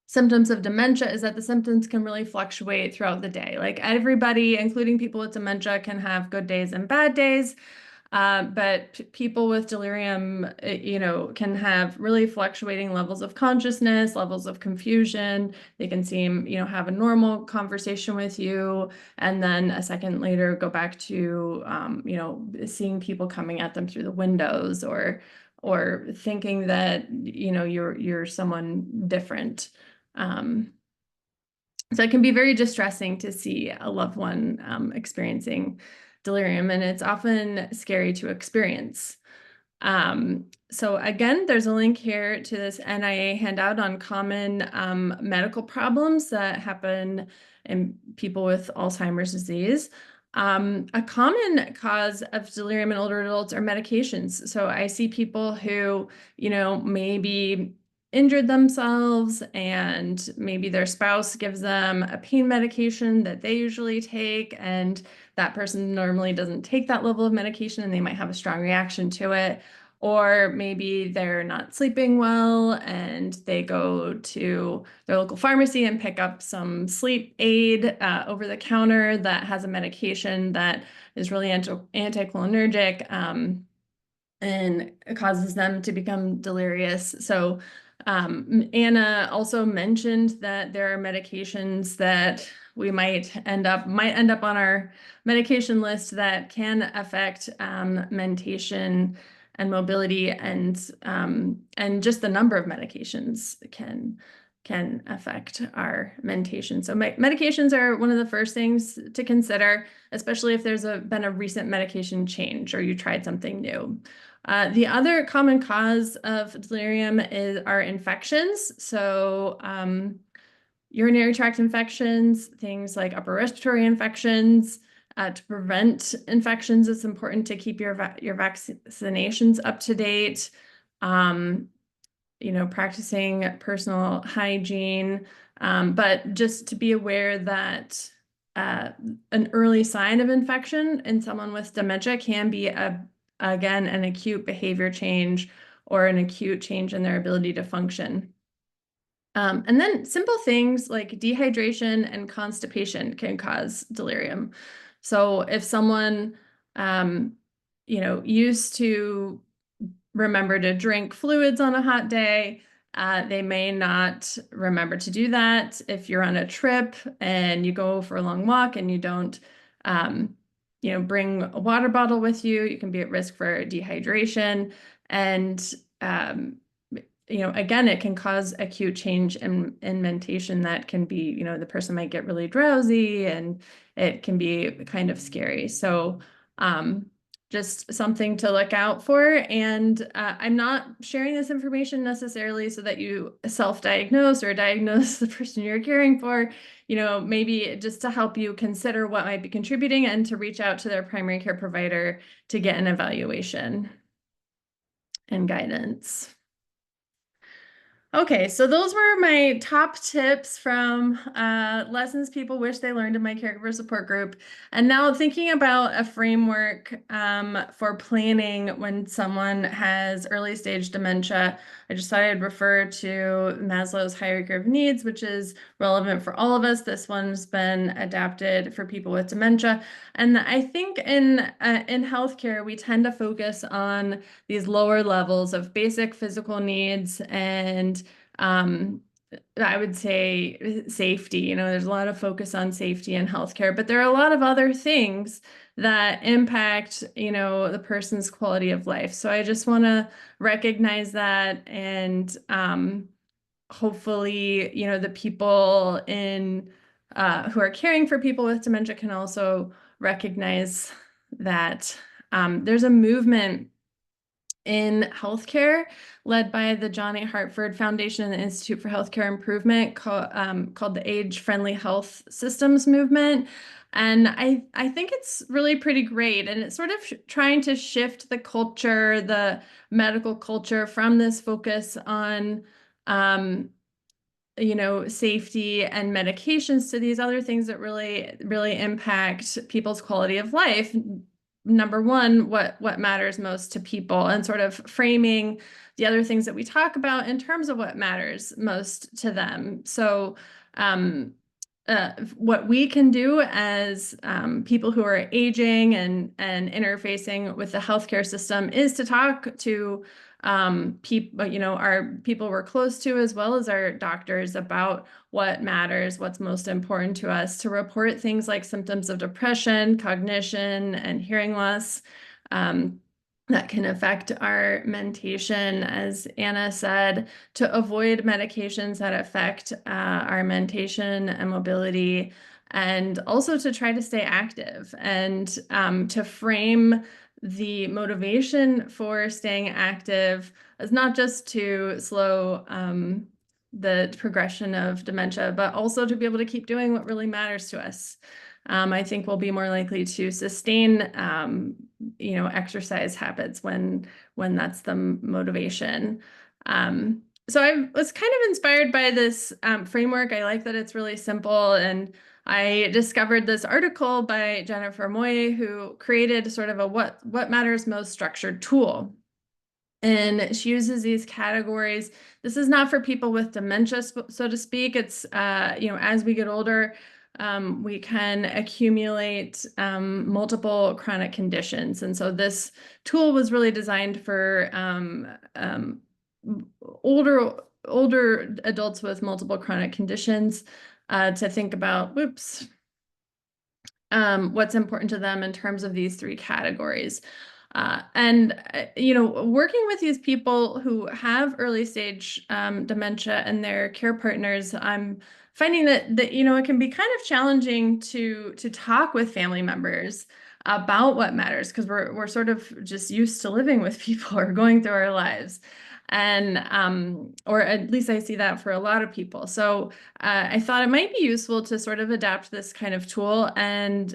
symptoms of dementia is that the symptoms can really fluctuate throughout the day. Like everybody, including people with dementia, can have good days and bad days. But people with delirium, can have really fluctuating levels of consciousness, levels of confusion. They can seem, have a normal conversation with you, and then a second later go back to, seeing people coming at them through the windows, or thinking that, you're someone different. So it can be very distressing to see a loved one experiencing delirium, and it's often scary to experience. So again, there's a link here to this NIA handout on common medical problems that happen in people with Alzheimer's disease. A common cause of delirium in older adults are medications. So I see people who, maybe injured themselves, and maybe their spouse gives them a pain medication that they usually take, and that person normally doesn't take that level of medication, and they might have a strong reaction to it. Or maybe they're not sleeping well and they go to their local pharmacy and pick up some sleep aid over the counter that has a medication that is really anticholinergic, and it causes them to become delirious. So Anna also mentioned that there are medications that we might end up on our medication list that can affect mentation and mobility, and just the number of medications can affect our mentation. So medications are one of the first things to consider, especially if there's been a recent medication change or you tried something new. The other common cause of delirium are infections. So urinary tract infections, things like upper respiratory infections. To prevent infections, it's important to keep your vaccinations up to date. Practicing personal hygiene, but just to be aware that an early sign of infection in someone with dementia can be again, an acute behavior change or an acute change in their ability to function. And then simple things like dehydration and constipation can cause delirium. So if someone, used to remember to drink fluids on a hot day, they may not remember to do that. If you're on a trip and you go for a long walk and you don't, bring a water bottle with you, you can be at risk for dehydration. And, again, it can cause acute change in mentation that can be, the person might get really drowsy, and it can be kind of scary. So just something to look out for. And I'm not sharing this information necessarily so that you self-diagnose or diagnose the person you're caring for, maybe just to help you consider what might be contributing and to reach out to their primary care provider to get an evaluation and guidance. Okay, so those were my top tips from lessons people wish they learned in my caregiver support group. And now thinking about a framework for planning when someone has early stage dementia, I just thought I'd refer to Maslow's hierarchy of needs, which is relevant for all of us. This one's been adapted for people with dementia. And I think in healthcare, we tend to focus on these lower levels of basic physical needs and I would say safety. There's a lot of focus on safety in healthcare, but there are a lot of other things that impact, the person's quality of life. So I just want to recognize that, and hopefully, the people who are caring for people with dementia can also recognize that there's a movement in healthcare, led by the John A. Hartford Foundation and the Institute for Healthcare Improvement, called the Age-Friendly Health Systems Movement. And I think it's really pretty great. And it's sort of trying to shift the culture, the medical culture, from this focus on safety and medications to these other things that really impact people's quality of life. Number one, what matters most to people, and sort of framing the other things that we talk about in terms of what matters most to them. So what we can do as people who are aging and interfacing with the healthcare system is to talk to people, our people we're close to, as well as our doctors, about what matters, what's most important to us, to report things like symptoms of depression, cognition, and hearing loss that can affect our mentation, as Anna said, to avoid medications that affect our mentation and mobility, and also to try to stay active, and to frame the motivation for staying active as not just to slow the progression of dementia, but also to be able to keep doing what really matters to us. I think we'll be more likely to sustain, exercise habits when that's the motivation. So I was kind of inspired by this framework. I like that it's really simple, and I discovered this article by Jennifer Moy, who created sort of a what matters most structured tool. And she uses these categories. This is not for people with dementia, so to speak. It's, as we get older, we can accumulate multiple chronic conditions. And so this tool was really designed for older adults with multiple chronic conditions to think about, what's important to them in terms of these three categories. Working with these people who have early stage dementia and their care partners, I'm finding that it can be kind of challenging to talk with family members about what matters, because we're sort of just used to living with people or going through our lives. And or at least I see that for a lot of people. So I thought it might be useful to sort of adapt this kind of tool, and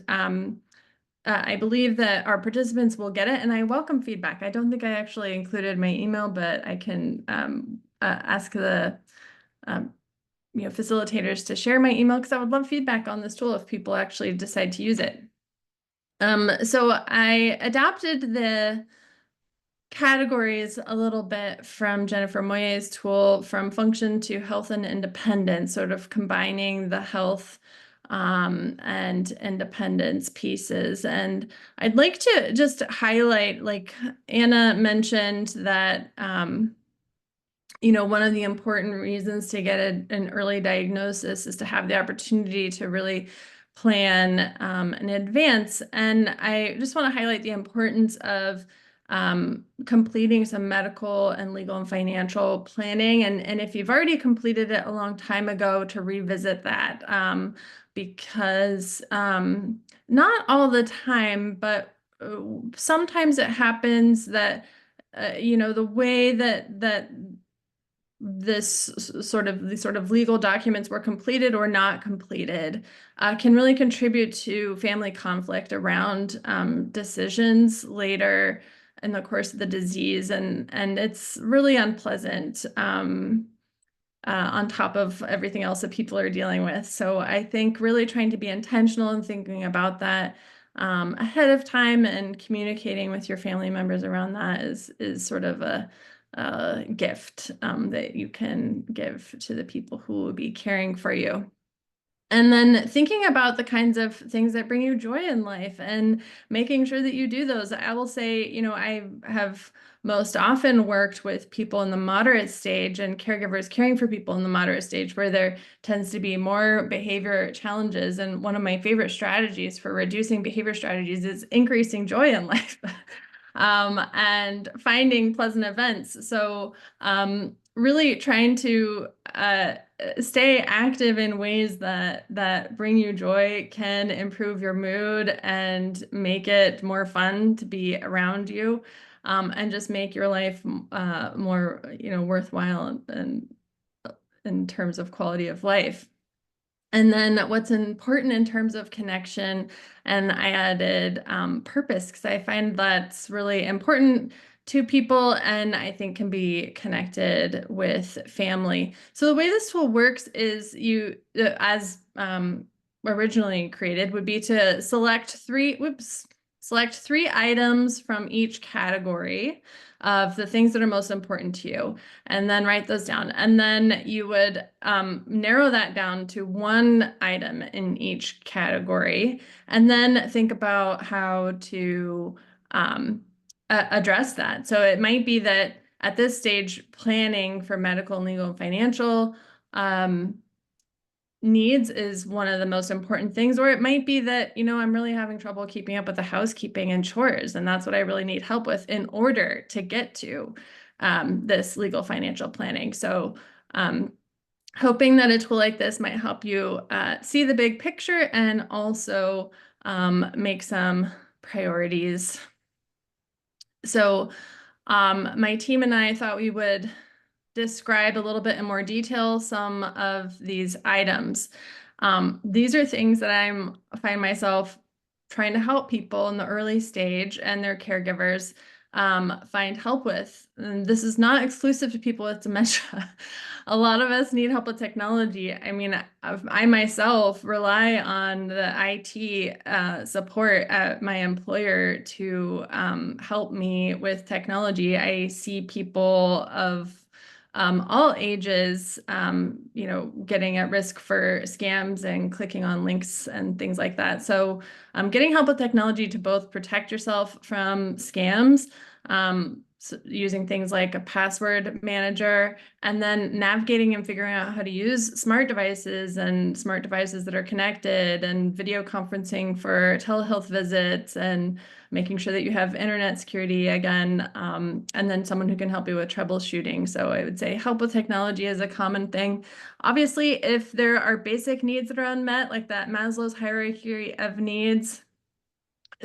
I believe that our participants will get it, and I welcome feedback. I don't think I actually included my email, but I can ask the facilitators to share my email, because I would love feedback on this tool if people actually decide to use it. So I adapted the categories a little bit from Jennifer Moyer's tool, from function to health and independence, sort of combining the health and independence pieces. And I'd like to just highlight, like Anna mentioned, that one of the important reasons to get an early diagnosis is to have the opportunity to really plan in advance. And I just want to highlight the importance of completing some medical and legal and financial planning. And if you've already completed it a long time ago, to revisit that, because not all the time, but sometimes it happens that, the way that these sort of legal documents were completed or not completed can really contribute to family conflict around decisions later in the course of the disease, and it's really unpleasant on top of everything else that people are dealing with. So I think really trying to be intentional and thinking about that ahead of time, and communicating with your family members around that is sort of a gift that you can give to the people who will be caring for you. And then thinking about the kinds of things that bring you joy in life and making sure that you do those. I will say, I have most often worked with people in the moderate stage and caregivers caring for people in the moderate stage, where there tends to be more behavior challenges. And one of my favorite strategies for reducing behavior strategies is increasing joy in life. And finding pleasant events. So really trying to stay active in ways that bring you joy can improve your mood and make it more fun to be around you. and just make your life more, worthwhile and in terms of quality of life. And then what's important in terms of connection, and I added purpose, because I find that's really important to people and I think can be connected with family. So the way this tool works is as originally created, would be to select three items from each category of the things that are most important to you, and then write those down. And then you would narrow that down to one item in each category, and then think about how to address that. So it might be that at this stage, planning for medical, legal, and financial needs is one of the most important things, or it might be that, I'm really having trouble keeping up with the housekeeping and chores, and that's what I really need help with in order to get to this legal financial planning. So hoping that a tool like this might help you see the big picture and also make some priorities. So my team and I thought we would describe a little bit in more detail some of these items. These are things that I find myself trying to help people in the early stage and their caregivers find help with. And this is not exclusive to people with dementia. A lot of us need help with technology. I mean, I myself rely on the IT support at my employer to help me with technology. I see people of all ages, getting at risk for scams and clicking on links and things like that. So getting help with technology to both protect yourself from scams, so using things like a password manager, and then navigating and figuring out how to use smart devices and smart devices that are connected, and video conferencing for telehealth visits, and making sure that you have internet security again, and then someone who can help you with troubleshooting. So I would say help with technology is a common thing. Obviously, if there are basic needs that are unmet, like that Maslow's hierarchy of needs,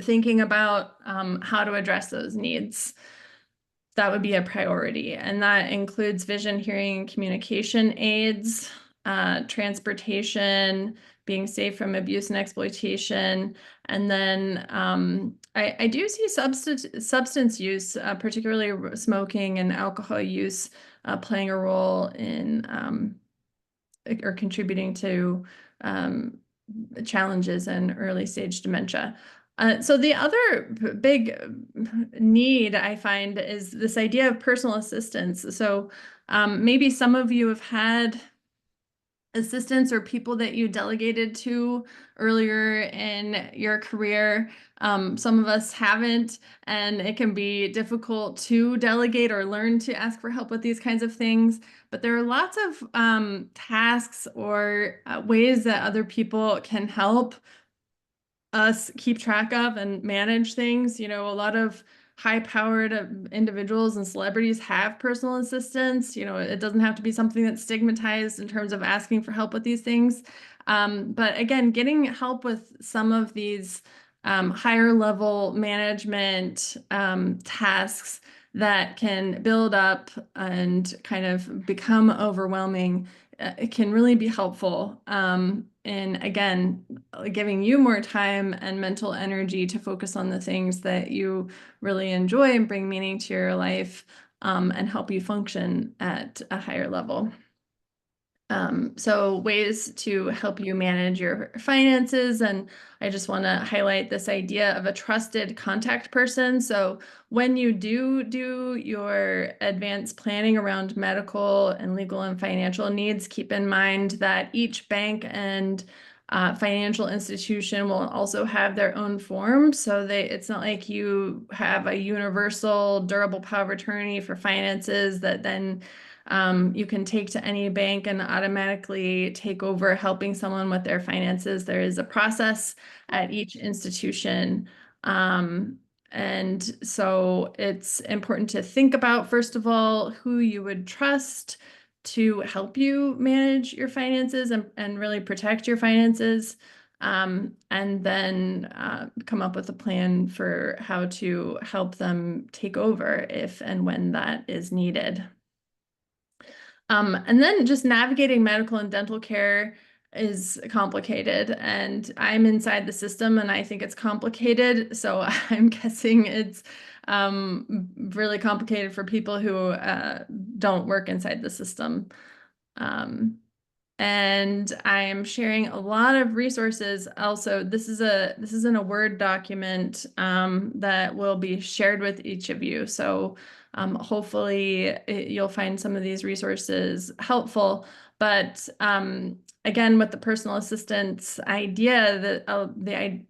thinking about how to address those needs, that would be a priority. And that includes vision, hearing, and communication aids, transportation, being safe from abuse and exploitation. And then I do see substance use, particularly smoking and alcohol use, playing a role in or contributing to challenges in early stage dementia. So the other big need I find is this idea of personal assistance. So maybe some of you have had assistants or people that you delegated to earlier in your career. Some of us haven't, and it can be difficult to delegate or learn to ask for help with these kinds of things. But there are lots of tasks or ways that other people can help us keep track of and manage things. A lot of high-powered individuals and celebrities have personal assistants. It doesn't have to be something that's stigmatized in terms of asking for help with these things. But again, getting help with some of these higher level management tasks that can build up and kind of become overwhelming, it can really be helpful in, again, giving you more time and mental energy to focus on the things that you really enjoy and bring meaning to your life, and help you function at a higher level. So ways to help you manage your finances, and I just want to highlight this idea of a trusted contact person. So when you do your advanced planning around medical and legal and financial needs, keep in mind that each bank and financial institution will also have their own form. So it's not like you have a universal durable power of attorney for finances that then you can take to any bank and automatically take over helping someone with their finances. There is a process at each institution. And so it's important to think about, first of all, who you would trust to help you manage your finances and really protect your finances. and then come up with a plan for how to help them take over if and when that is needed. And then just navigating medical and dental care is complicated, and I'm inside the system and I think it's complicated. So I'm guessing it's really complicated for people who don't work inside the system. And I am sharing a lot of resources. Also, this is in a Word document that will be shared with each of you. So hopefully you'll find some of these resources helpful. But again, with the personal assistance idea, that the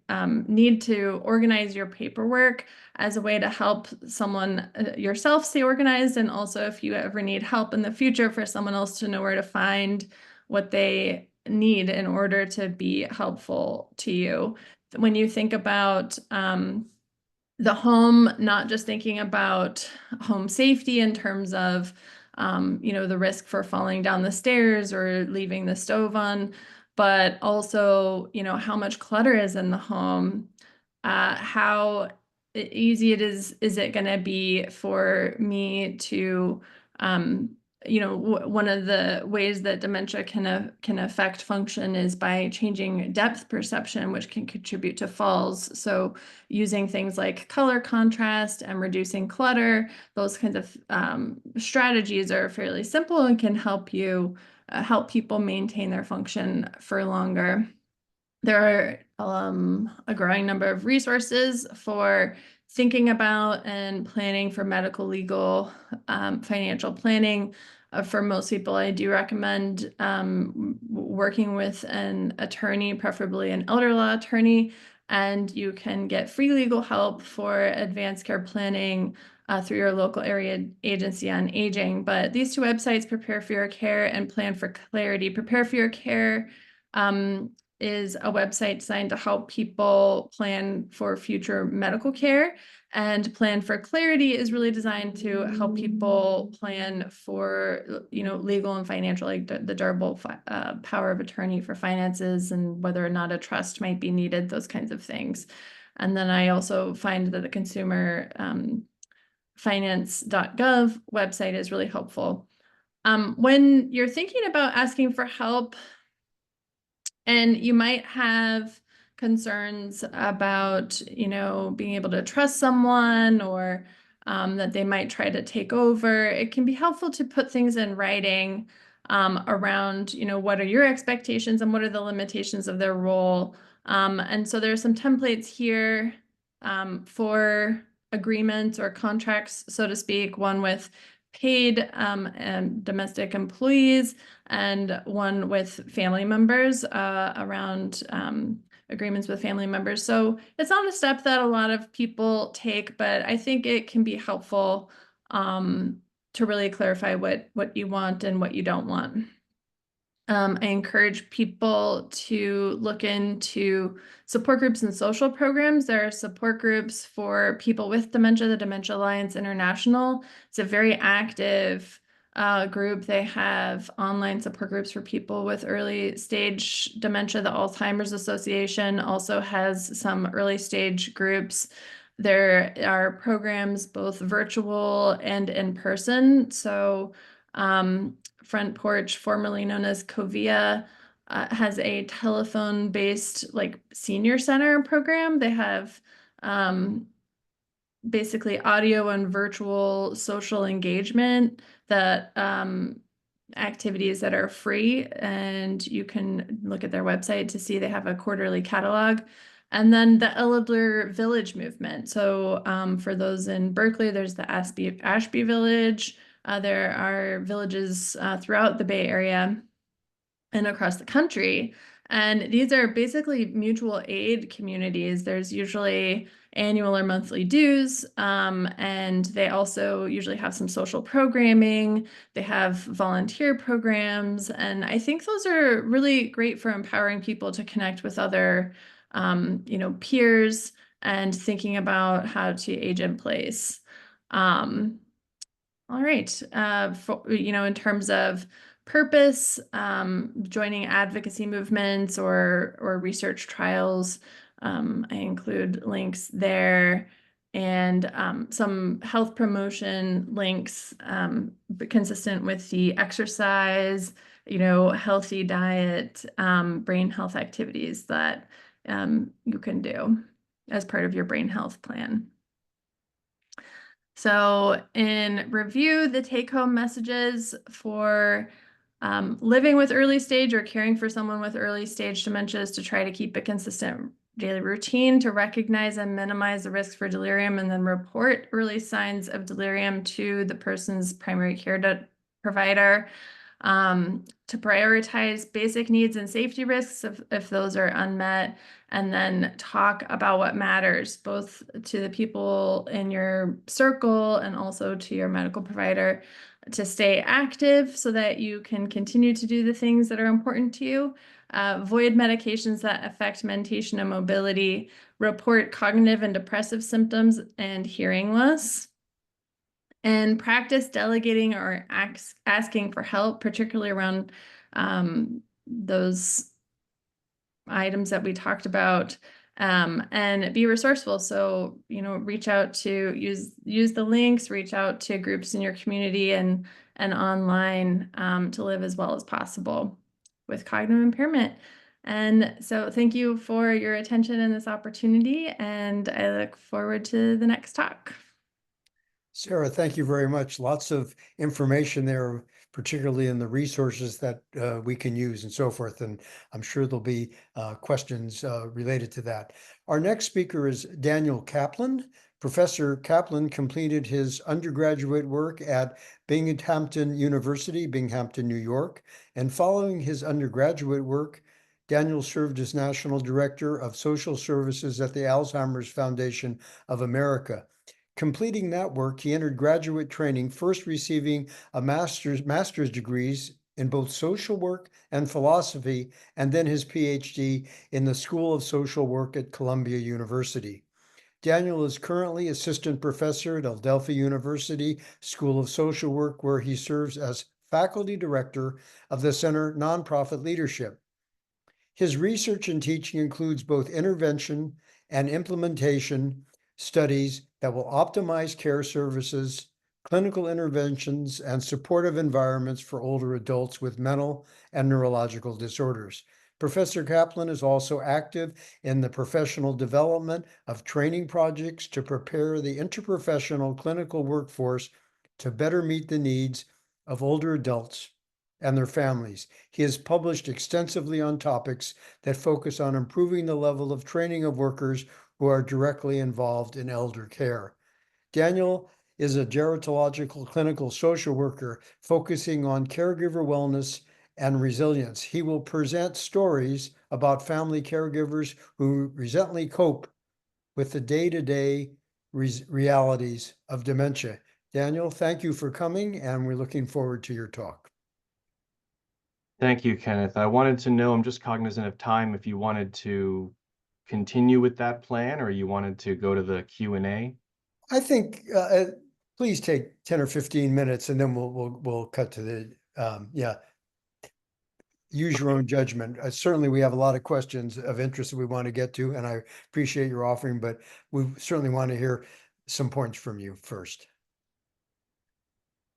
need to organize your paperwork as a way to help someone yourself stay organized, and also if you ever need help in the future, for someone else to know where to find what they need in order to be helpful to you. When you think about the home, not just thinking about home safety in terms of the risk for falling down the stairs or leaving the stove on, but also how much clutter is in the home, how easy is it going to be for me to one of the ways that dementia can affect function is by changing depth perception, which can contribute to falls. So using things like color contrast and reducing clutter, those kinds of strategies are fairly simple and can help help people maintain their function for longer. There are a growing number of resources for thinking about and planning for medical, legal, financial planning. For most people, I do recommend working with an attorney, preferably an elder law attorney, and you can get free legal help for advanced care planning through your local area agency on aging. But these two websites, Prepare for Your Care and Plan for Clarity. Prepare for Your Care is a website designed to help people plan for future medical care, and Plan for Clarity is really designed to help people plan for legal and financial, like the durable power of attorney for finances and whether or not a trust might be needed, those kinds of things. And then I also find that the consumer finance.gov website is really helpful. When you're thinking about asking for help, and you might have concerns about, being able to trust someone, or that they might try to take over, it can be helpful to put things in writing around, what are your expectations and what are the limitations of their role. And so there's some templates here for agreements or contracts, so to speak, one with paid and domestic employees, and one with family members around agreements with family members. So it's not a step that a lot of people take, but I think it can be helpful to really clarify what you want and what you don't want. I encourage people to look into support groups and social programs. There are support groups for people with dementia, the Dementia Alliance International. It's a very active group. They have online support groups for people with early stage dementia. The Alzheimer's Association also has some early stage groups. There are programs both virtual and in person. So Front Porch, formerly known as Covia, has a telephone-based senior center program. They have basically audio and virtual social engagement that activities that are free, and you can look at their website to see they have a quarterly catalog. And then the Elder Village movement. So for those in Berkeley, there's the Ashby Village. There are villages throughout the Bay Area and across the country. And these are basically mutual aid communities. There's usually annual or monthly dues, and they also usually have some social programming. They have volunteer programs, and I think those are really great for empowering people to connect with other peers and thinking about how to age in place. All right. In terms of purpose, joining advocacy movements or research trials. I include links there, and some health promotion links, but consistent with the exercise, healthy diet, brain health activities that you can do as part of your brain health plan. So in review, the take-home messages for living with early stage or caring for someone with early stage dementia is to try to keep a consistent daily routine to recognize and minimize the risk for delirium, and then report early signs of delirium to the person's primary care provider. To prioritize basic needs and safety risks if those are unmet, and then talk about what matters, both to the people in your circle and also to your medical provider, to stay active so that you can continue to do the things that are important to you. Avoid medications that affect mentation and mobility. Report cognitive and depressive symptoms and hearing loss. And practice delegating or asking for help, particularly around those items that we talked about, and be resourceful. So, reach out to use the links, reach out to groups in your community and online to live as well as possible with cognitive impairment. And so thank you for your attention and this opportunity, and I look forward to the next talk. Sarah, thank you very much. Lots of information there, particularly in the resources that we can use and so forth. And I'm sure there'll be questions related to that. Our next speaker is Daniel Kaplan. Professor Kaplan completed his undergraduate work at Binghamton University, Binghamton, New York. And following his undergraduate work, Daniel served as National Director of Social Services at the Alzheimer's Foundation of America. Completing that work, he entered graduate training, first receiving a master's degrees in both social work and philosophy, and then his PhD in the School of Social Work at Columbia University. Daniel is currently assistant professor at Adelphi University School of Social Work, where he serves as faculty director of the Center Nonprofit Leadership. His research and teaching includes both intervention and implementation studies that will optimize care services, clinical interventions, and supportive environments for older adults with mental and neurological disorders. Professor Kaplan is also active in the professional development of training projects to prepare the interprofessional clinical workforce to better meet the needs of older adults and their families. He has published extensively on topics that focus on improving the level of training of workers who are directly involved in elder care. Daniel is a gerontological clinical social worker focusing on caregiver wellness and resilience. He will present stories about family caregivers who resentfully cope with the day-to-day realities of dementia. Daniel, thank you for coming, and we're looking forward to your talk. Thank you, Kenneth. I wanted to know, I'm just cognizant of time, if you wanted to continue with that plan or you wanted to go to the Q&A. I think please take 10 or 15 minutes, and then we'll cut to the use your own judgment. Certainly we have a lot of questions of interest that we want to get to, and I appreciate your offering, but we certainly want to hear some points from you first.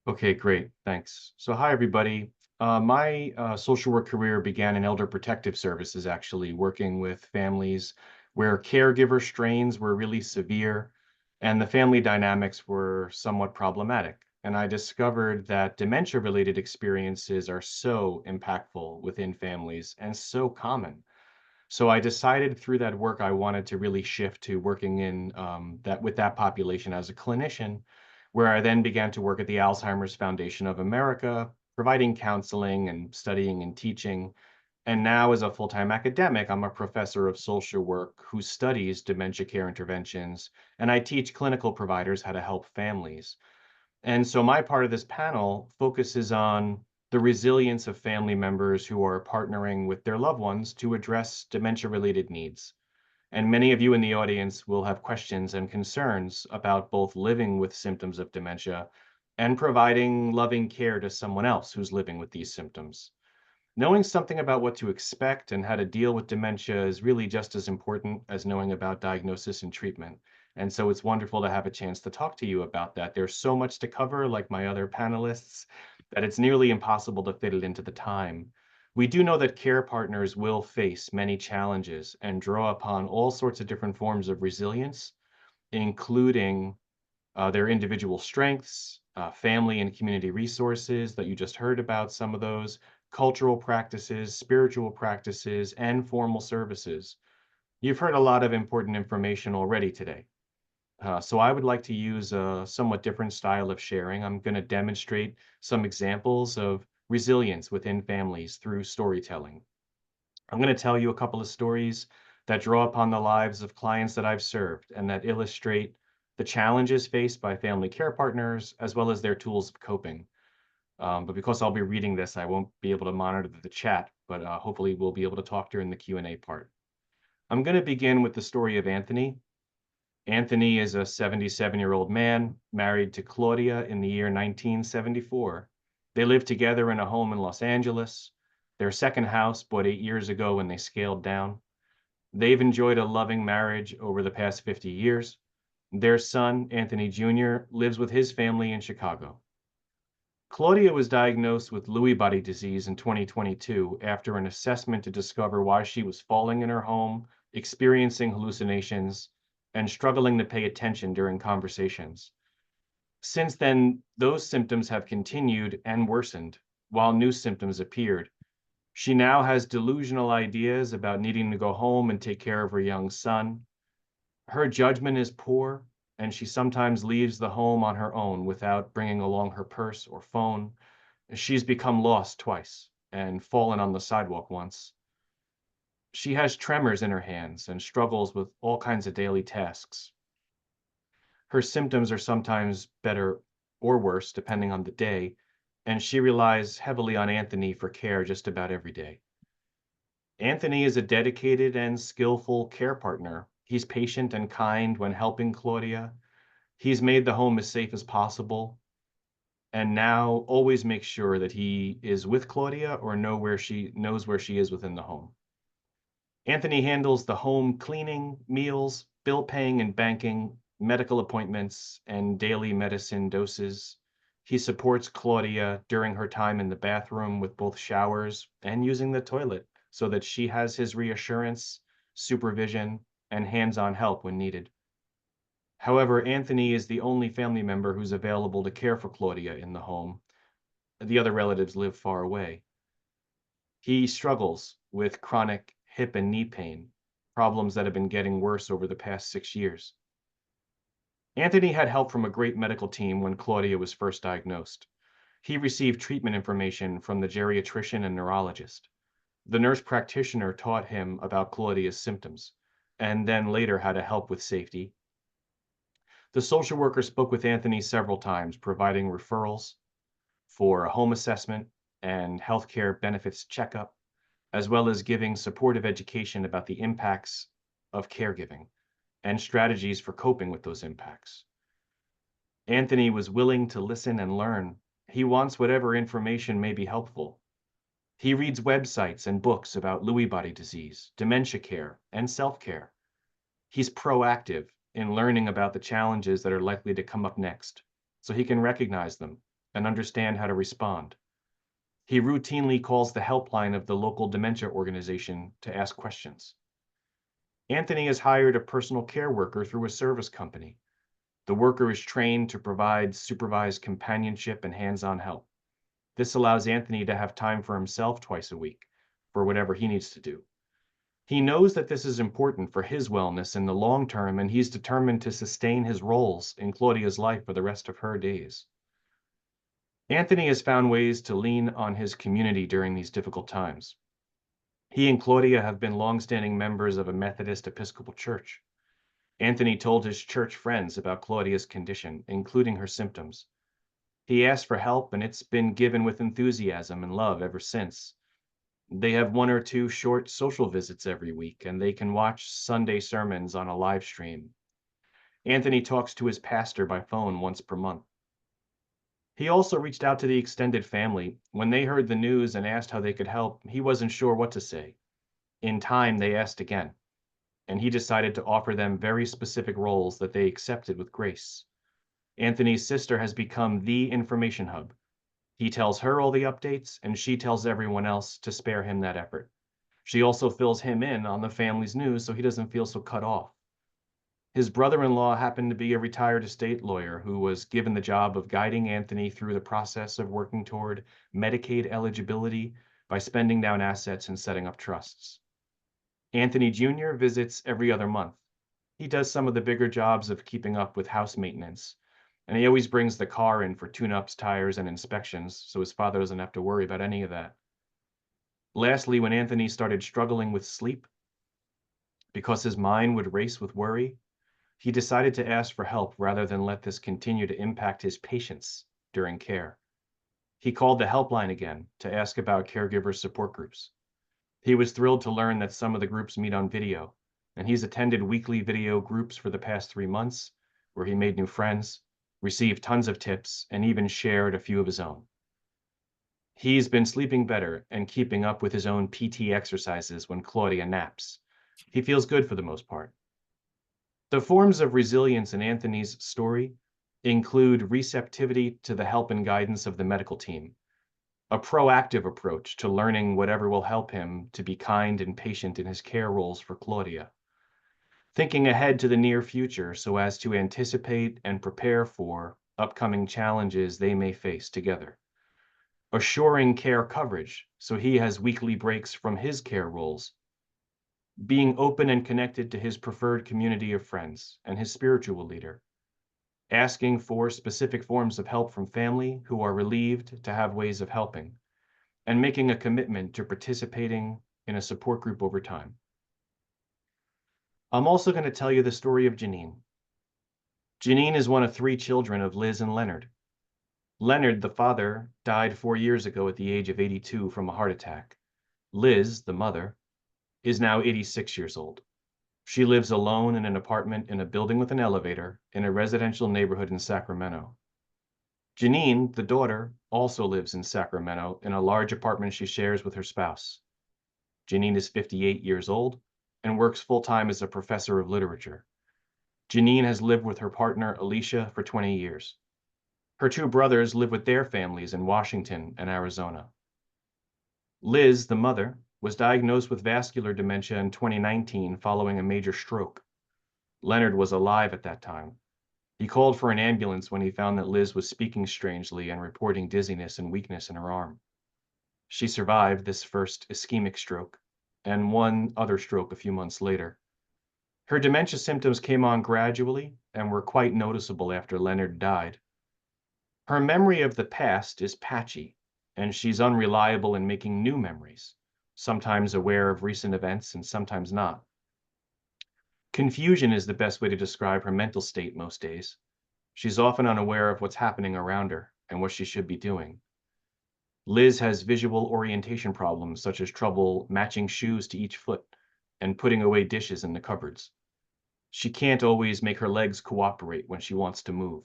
Okay, great. Thanks. So hi, everybody. My social work career began in elder protective services, actually, working with families where caregiver strains were really severe and the family dynamics were somewhat problematic. And I discovered that dementia-related experiences are so impactful within families and so common. So I decided through that work I wanted to really shift to working in with that population as a clinician, where I then began to work at the Alzheimer's Foundation of America, providing counseling and studying and teaching. And now as a full-time academic, I'm a professor of social work who studies dementia care interventions, and I teach clinical providers how to help families. And so my part of this panel focuses on the resilience of family members who are partnering with their loved ones to address dementia-related needs. And many of you in the audience will have questions and concerns about both living with symptoms of dementia and providing loving care to someone else who's living with these symptoms. Knowing something about what to expect and how to deal with dementia is really just as important as knowing about diagnosis and treatment. And so it's wonderful to have a chance to talk to you about that. There's so much to cover, like my other panelists, that it's nearly impossible to fit it into the time. We do know that care partners will face many challenges and draw upon all sorts of different forms of resilience, including their individual strengths, family and community resources that you just heard about, some of those, cultural practices, spiritual practices, and formal services. You've heard a lot of important information already today. So I would like to use a somewhat different style of sharing. I'm going to demonstrate some examples of resilience within families through storytelling. I'm going to tell you a couple of stories that draw upon the lives of clients that I've served and that illustrate the challenges faced by family care partners as well as their tools of coping. But because I'll be reading this, I won't be able to monitor the chat, but hopefully we'll be able to talk during the Q&A part. I'm going to begin with the story of Anthony. Anthony is a 77-year-old man married to Claudia in the year 1974. They lived together in a home in Los Angeles. Their second house, bought 8 years ago when they scaled down. They've enjoyed a loving marriage over the past 50 years. Their son, Anthony Jr., lives with his family in Chicago. Claudia was diagnosed with Lewy body disease in 2022 after an assessment to discover why she was falling in her home, experiencing hallucinations, and struggling to pay attention during conversations. Since then, those symptoms have continued and worsened, while new symptoms appeared. She now has delusional ideas about needing to go home and take care of her young son. Her judgment is poor, and she sometimes leaves the home on her own without bringing along her purse or phone. She's become lost twice and fallen on the sidewalk once. She has tremors in her hands and struggles with all kinds of daily tasks. Her symptoms are sometimes better or worse, depending on the day, and she relies heavily on Anthony for care just about every day. Anthony is a dedicated and skillful care partner. He's patient and kind when helping Claudia. He's made the home as safe as possible, and now always makes sure that he is with Claudia or knows where she is within the home. Anthony handles the home cleaning, meals, bill paying and banking, medical appointments, and daily medicine doses. He supports Claudia during her time in the bathroom with both showers and using the toilet so that she has his reassurance, supervision, and hands-on help when needed. However, Anthony is the only family member who's available to care for Claudia in the home. The other relatives live far away. He struggles with chronic hip and knee pain, problems that have been getting worse over the past 6 years. Anthony had help from a great medical team when Claudia was first diagnosed. He received treatment information from the geriatrician and neurologist. The nurse practitioner taught him about Claudia's symptoms, and then later how to help with safety. The social worker spoke with Anthony several times, providing referrals for a home assessment and healthcare benefits checkup, as well as giving supportive education about the impacts of caregiving and strategies for coping with those impacts. Anthony was willing to listen and learn. He wants whatever information may be helpful. He reads websites and books about Lewy body disease, dementia care, and self-care. He's proactive in learning about the challenges that are likely to come up next, so he can recognize them and understand how to respond. He routinely calls the helpline of the local dementia organization to ask questions. Anthony has hired a personal care worker through a service company. The worker is trained to provide supervised companionship and hands-on help. This allows Anthony to have time for himself twice a week for whatever he needs to do. He knows that this is important for his wellness in the long term, and he's determined to sustain his roles in Claudia's life for the rest of her days. Anthony has found ways to lean on his community during these difficult times. He and Claudia have been longstanding members of a Methodist Episcopal church. Anthony told his church friends about Claudia's condition, including her symptoms. He asked for help, and it's been given with enthusiasm and love ever since. They have 1 or 2 short social visits every week, and they can watch Sunday sermons on a live stream. Anthony talks to his pastor by phone once per month. He also reached out to the extended family. When they heard the news and asked how they could help, he wasn't sure what to say. In time, they asked again, and he decided to offer them very specific roles that they accepted with grace. Anthony's sister has become the information hub. He tells her all the updates, and she tells everyone else to spare him that effort. She also fills him in on the family's news so he doesn't feel so cut off. His brother-in-law happened to be a retired estate lawyer who was given the job of guiding Anthony through the process of working toward Medicaid eligibility by spending down assets and setting up trusts. Anthony Jr. visits every other month. He does some of the bigger jobs of keeping up with house maintenance, and he always brings the car in for tune-ups, tires, and inspections, so his father doesn't have to worry about any of that. Lastly, when Anthony started struggling with sleep because his mind would race with worry, he decided to ask for help rather than let this continue to impact his patients during care. He called the helpline again to ask about caregiver support groups. He was thrilled to learn that some of the groups meet on video, and he's attended weekly video groups for the past 3 months, where he made new friends, received tons of tips, and even shared a few of his own. He's been sleeping better and keeping up with his own PT exercises when Claudia naps. He feels good for the most part. The forms of resilience in Anthony's story include receptivity to the help and guidance of the medical team, a proactive approach to learning whatever will help him to be kind and patient in his care roles for Claudia, thinking ahead to the near future so as to anticipate and prepare for upcoming challenges they may face together, assuring care coverage so he has weekly breaks from his care roles, being open and connected to his preferred community of friends and his spiritual leader, asking for specific forms of help from family who are relieved to have ways of helping, and making a commitment to participating in a support group over time. I'm also going to tell you the story of Janine. Janine is one of 3 children of Liz and Leonard. Leonard, the father, died 4 years ago at the age of 82 from a heart attack. Liz, the mother, is now 86 years old. She lives alone in an apartment in a building with an elevator in a residential neighborhood in Sacramento. Janine, the daughter, also lives in Sacramento in a large apartment she shares with her spouse. Janine is 58 years old and works full-time as a professor of literature. Janine has lived with her partner, Alicia, for 20 years. Her 2 brothers live with their families in Washington and Arizona. Liz, the mother, was diagnosed with vascular dementia in 2019 following a major stroke. Leonard was alive at that time. He called for an ambulance when he found that Liz was speaking strangely and reporting dizziness and weakness in her arm. She survived this first ischemic stroke and one other stroke a few months later. Her dementia symptoms came on gradually and were quite noticeable after Leonard died. Her memory of the past is patchy, and she's unreliable in making new memories, sometimes aware of recent events and sometimes not. Confusion is the best way to describe her mental state most days. She's often unaware of what's happening around her and what she should be doing. Liz has visual orientation problems, such as trouble matching shoes to each foot and putting away dishes in the cupboards. She can't always make her legs cooperate when she wants to move.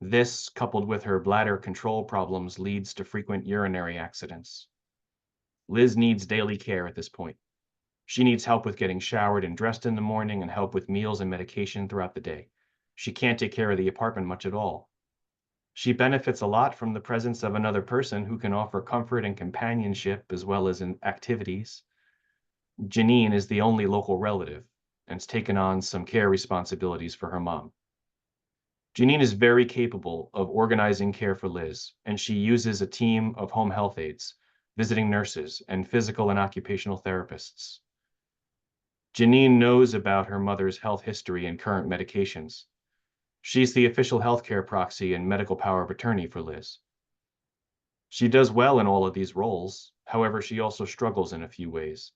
This, coupled with her bladder control problems, leads to frequent urinary accidents. Liz needs daily care at this point. She needs help with getting showered and dressed in the morning and help with meals and medication throughout the day. She can't take care of the apartment much at all. She benefits a lot from the presence of another person who can offer comfort and companionship as well as in activities. Janine is the only local relative and's taken on some care responsibilities for her mom. Janine is very capable of organizing care for Liz, and she uses a team of home health aides, visiting nurses, and physical and occupational therapists. Janine knows about her mother's health history and current medications. She's the official healthcare proxy and medical power of attorney for Liz. She does well in all of these roles. However, she also struggles in a few ways.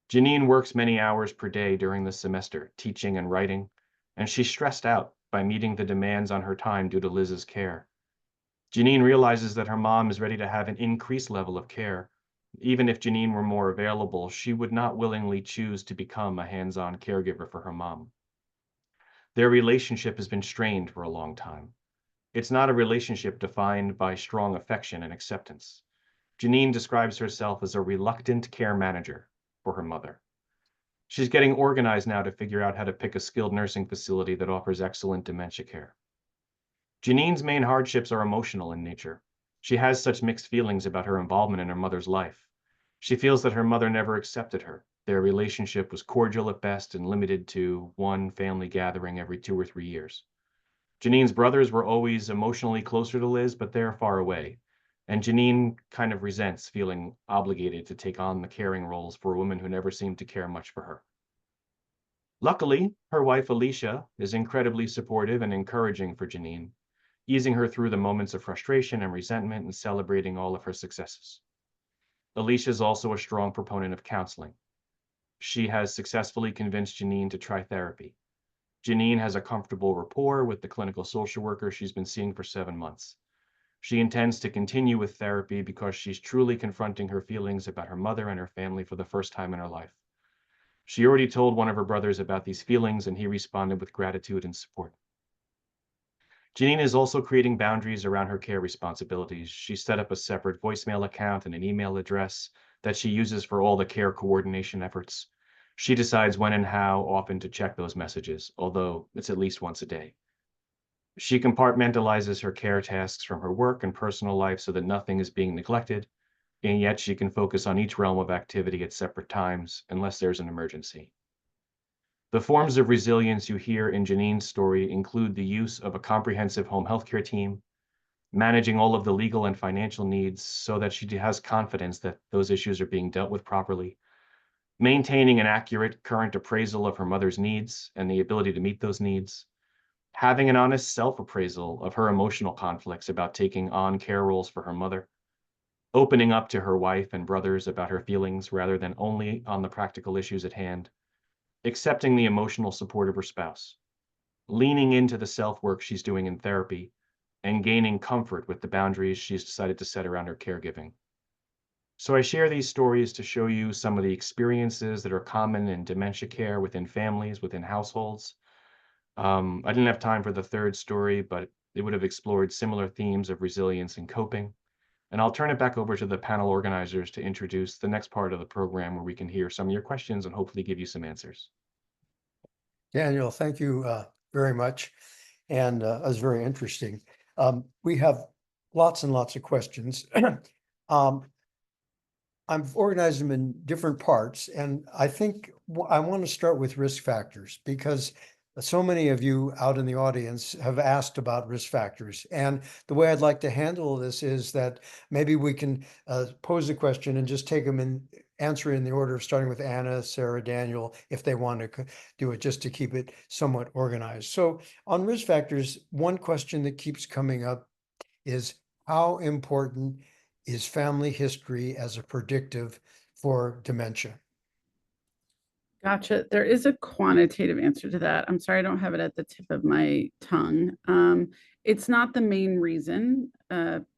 Janine works many hours per day during the semester, teaching and writing, and she's stressed out by meeting the demands on her time due to Liz's care. Janine realizes that her mom is ready to have an increased level of care. Even if Janine were more available, she would not willingly choose to become a hands-on caregiver for her mom. Their relationship has been strained for a long time. It's not a relationship defined by strong affection and acceptance. Janine describes herself as a reluctant care manager for her mother. She's getting organized now to figure out how to pick a skilled nursing facility that offers excellent dementia care. Janine's main hardships are emotional in nature. She has such mixed feelings about her involvement in her mother's life. She feels that her mother never accepted her. Their relationship was cordial at best and limited to one family gathering every 2 or 3 years. Janine's brothers were always emotionally closer to Liz, but they're far away. And Janine kind of resents feeling obligated to take on the caring roles for a woman who never seemed to care much for her. Luckily, her wife Alicia is incredibly supportive and encouraging for Janine, easing her through the moments of frustration and resentment and celebrating all of her successes. Alicia is also a strong proponent of counseling. She has successfully convinced Janine to try therapy. Janine has a comfortable rapport with the clinical social worker she's been seeing for 7 months. She intends to continue with therapy because she's truly confronting her feelings about her mother and her family for the first time in her life. She already told one of her brothers about these feelings, and he responded with gratitude and support. Janine is also creating boundaries around her care responsibilities. She set up a separate voicemail account and an email address that she uses for all the care coordination efforts. She decides when and how often to check those messages, although it's at least once a day. She compartmentalizes her care tasks from her work and personal life so that nothing is being neglected, and yet she can focus on each realm of activity at separate times unless there's an emergency. The forms of resilience you hear in Janine's story include the use of a comprehensive home healthcare team, managing all of the legal and financial needs so that she has confidence that those issues are being dealt with properly, maintaining an accurate current appraisal of her mother's needs and the ability to meet those needs, having an honest self-appraisal of her emotional conflicts about taking on care roles for her mother, opening up to her wife and brothers about her feelings rather than only on the practical issues at hand, accepting the emotional support of her spouse, leaning into the self-work she's doing in therapy, and gaining comfort with the boundaries she's decided to set around her caregiving. So I share these stories to show you some of the experiences that are common in dementia care within families, within households. I didn't have time for the third story, but it would have explored similar themes of resilience and coping. And I'll turn it back over to the panel organizers to introduce the next part of the program where we can hear some of your questions and hopefully give you some answers. Daniel, thank you very much. And it was very interesting. We have lots and lots of questions. I've organized them in different parts, and I think I want to start with risk factors because so many of you out in the audience have asked about risk factors. And the way I'd like to handle this is that maybe we can pose a question and just take them and answer in the order of starting with Anna, Sarah, Daniel, if they want to do it, just to keep it somewhat organized. So on risk factors, one question that keeps coming up is how important is family history as a predictive for dementia? Gotcha. There is a quantitative answer to that. I'm sorry, I don't have it at the tip of my tongue. It's not the main reason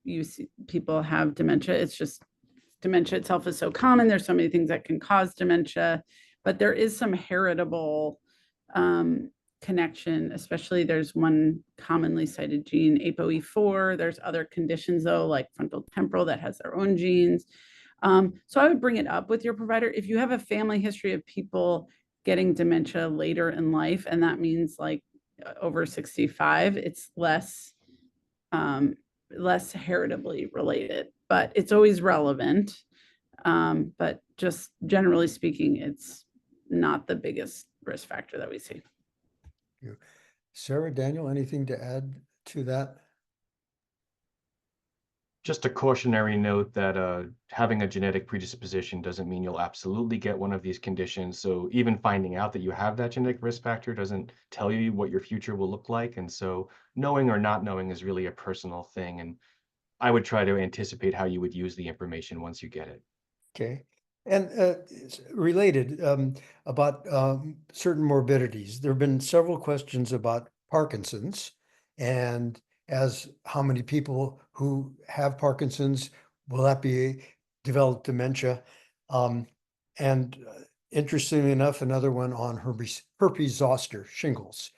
you see people have dementia. It's just dementia itself is so common. There's so many things that can cause dementia, but there is some heritable connection, especially there's one commonly cited gene, ApoE4. There's other conditions though, like frontal temporal that has their own genes. So I would bring it up with your provider. If you have a family history of people getting dementia later in life, and that means like over 65, it's less heritably related, but it's always relevant. But just generally speaking, it's not the biggest risk factor that we see. Sarah, Daniel, anything to add to that? Just a cautionary note that having a genetic predisposition doesn't mean you'll absolutely get one of these conditions. So even finding out that you have that genetic risk factor doesn't tell you what your future will look like. And so knowing or not knowing is really a personal thing. And I would try to anticipate how you would use the information once you get it. Okay. And it's related about certain morbidities. There have been several questions about Parkinson's and as how many people who have Parkinson's, will that be developed dementia? And interestingly enough, another one on herpes zoster, shingles.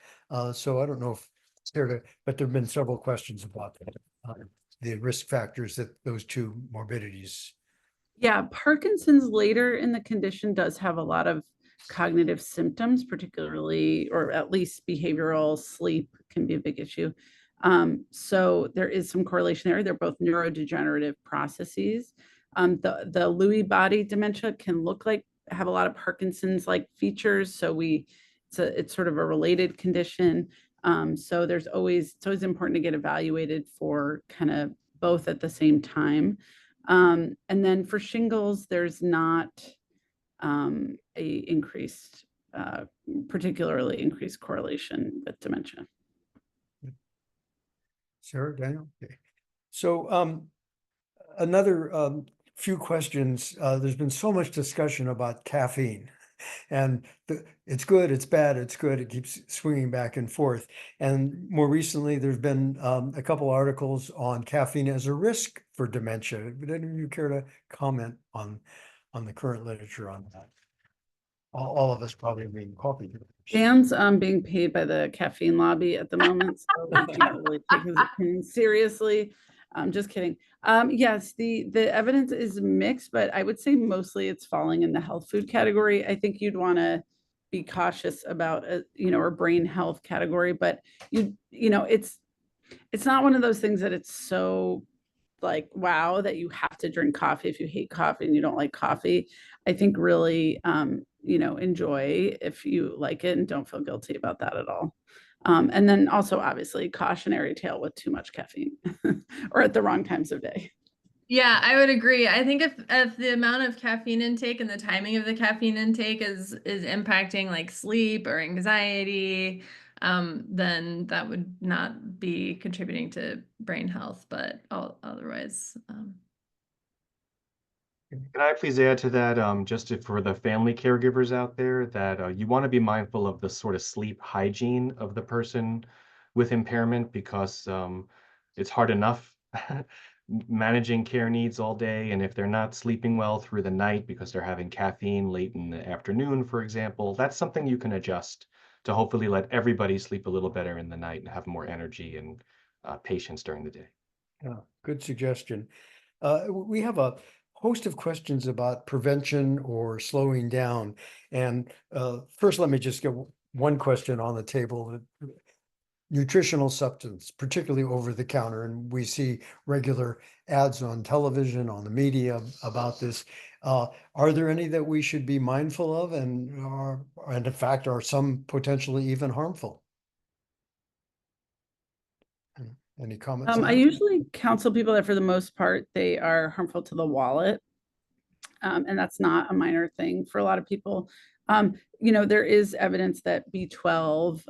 So I don't know if but there've been several questions about the risk factors that those two morbidities. Yeah, Parkinson's later in the condition does have a lot of cognitive symptoms, particularly, or at least behavioral. Sleep can be a big issue. So there is some correlation there. They're both neurodegenerative processes. The Lewy body dementia can have a lot of Parkinson's like features. So it's sort of a related condition. So it's always important to get evaluated for kind of both at the same time. And then for shingles, there's not particularly increased correlation with dementia. Sarah, Daniel? Okay. So another few questions. There's been so much discussion about caffeine. And it's good, it's bad, it's good. It keeps swinging back and forth. And more recently, there's been a couple articles on caffeine as a risk for dementia. Would any of you care to comment on the current literature on that? All of us probably being coffee drinkers. Dan's being paid by the caffeine lobby at the moment, so we can't really take his opinion seriously. I'm just kidding. Yes, the evidence is mixed, but I would say mostly it's falling in the health food category. I think you'd want to be cautious about or brain health category, but it's not one of those things that it's so like wow that you have to drink coffee if you hate coffee and you don't like coffee. I think really enjoy if you like it and don't feel guilty about that at all. And then also obviously cautionary tale with too much caffeine or at the wrong times of day. Yeah, I would agree. I think if the amount of caffeine intake and the timing of the caffeine intake is impacting like sleep or anxiety, then that would not be contributing to brain health, but otherwise. Can I please add to that, for the family caregivers out there, that you want to be mindful of the sort of sleep hygiene of the person with impairment, because it's hard enough managing care needs all day. And if they're not sleeping well through the night because they're having caffeine late in the afternoon, for example, that's something you can adjust to hopefully let everybody sleep a little better in the night and have more energy and patience during the day. Yeah, good suggestion. We have a host of questions about prevention or slowing down. And first, let me just get one question on the table. Nutritional substance, particularly over the counter. And we see regular ads on television, on the media about this. Are there any that we should be mindful of? And in fact, are some potentially even harmful? Any comments? I usually counsel people that for the most part, they are harmful to the wallet. And that's not a minor thing for a lot of people. There is evidence that B12,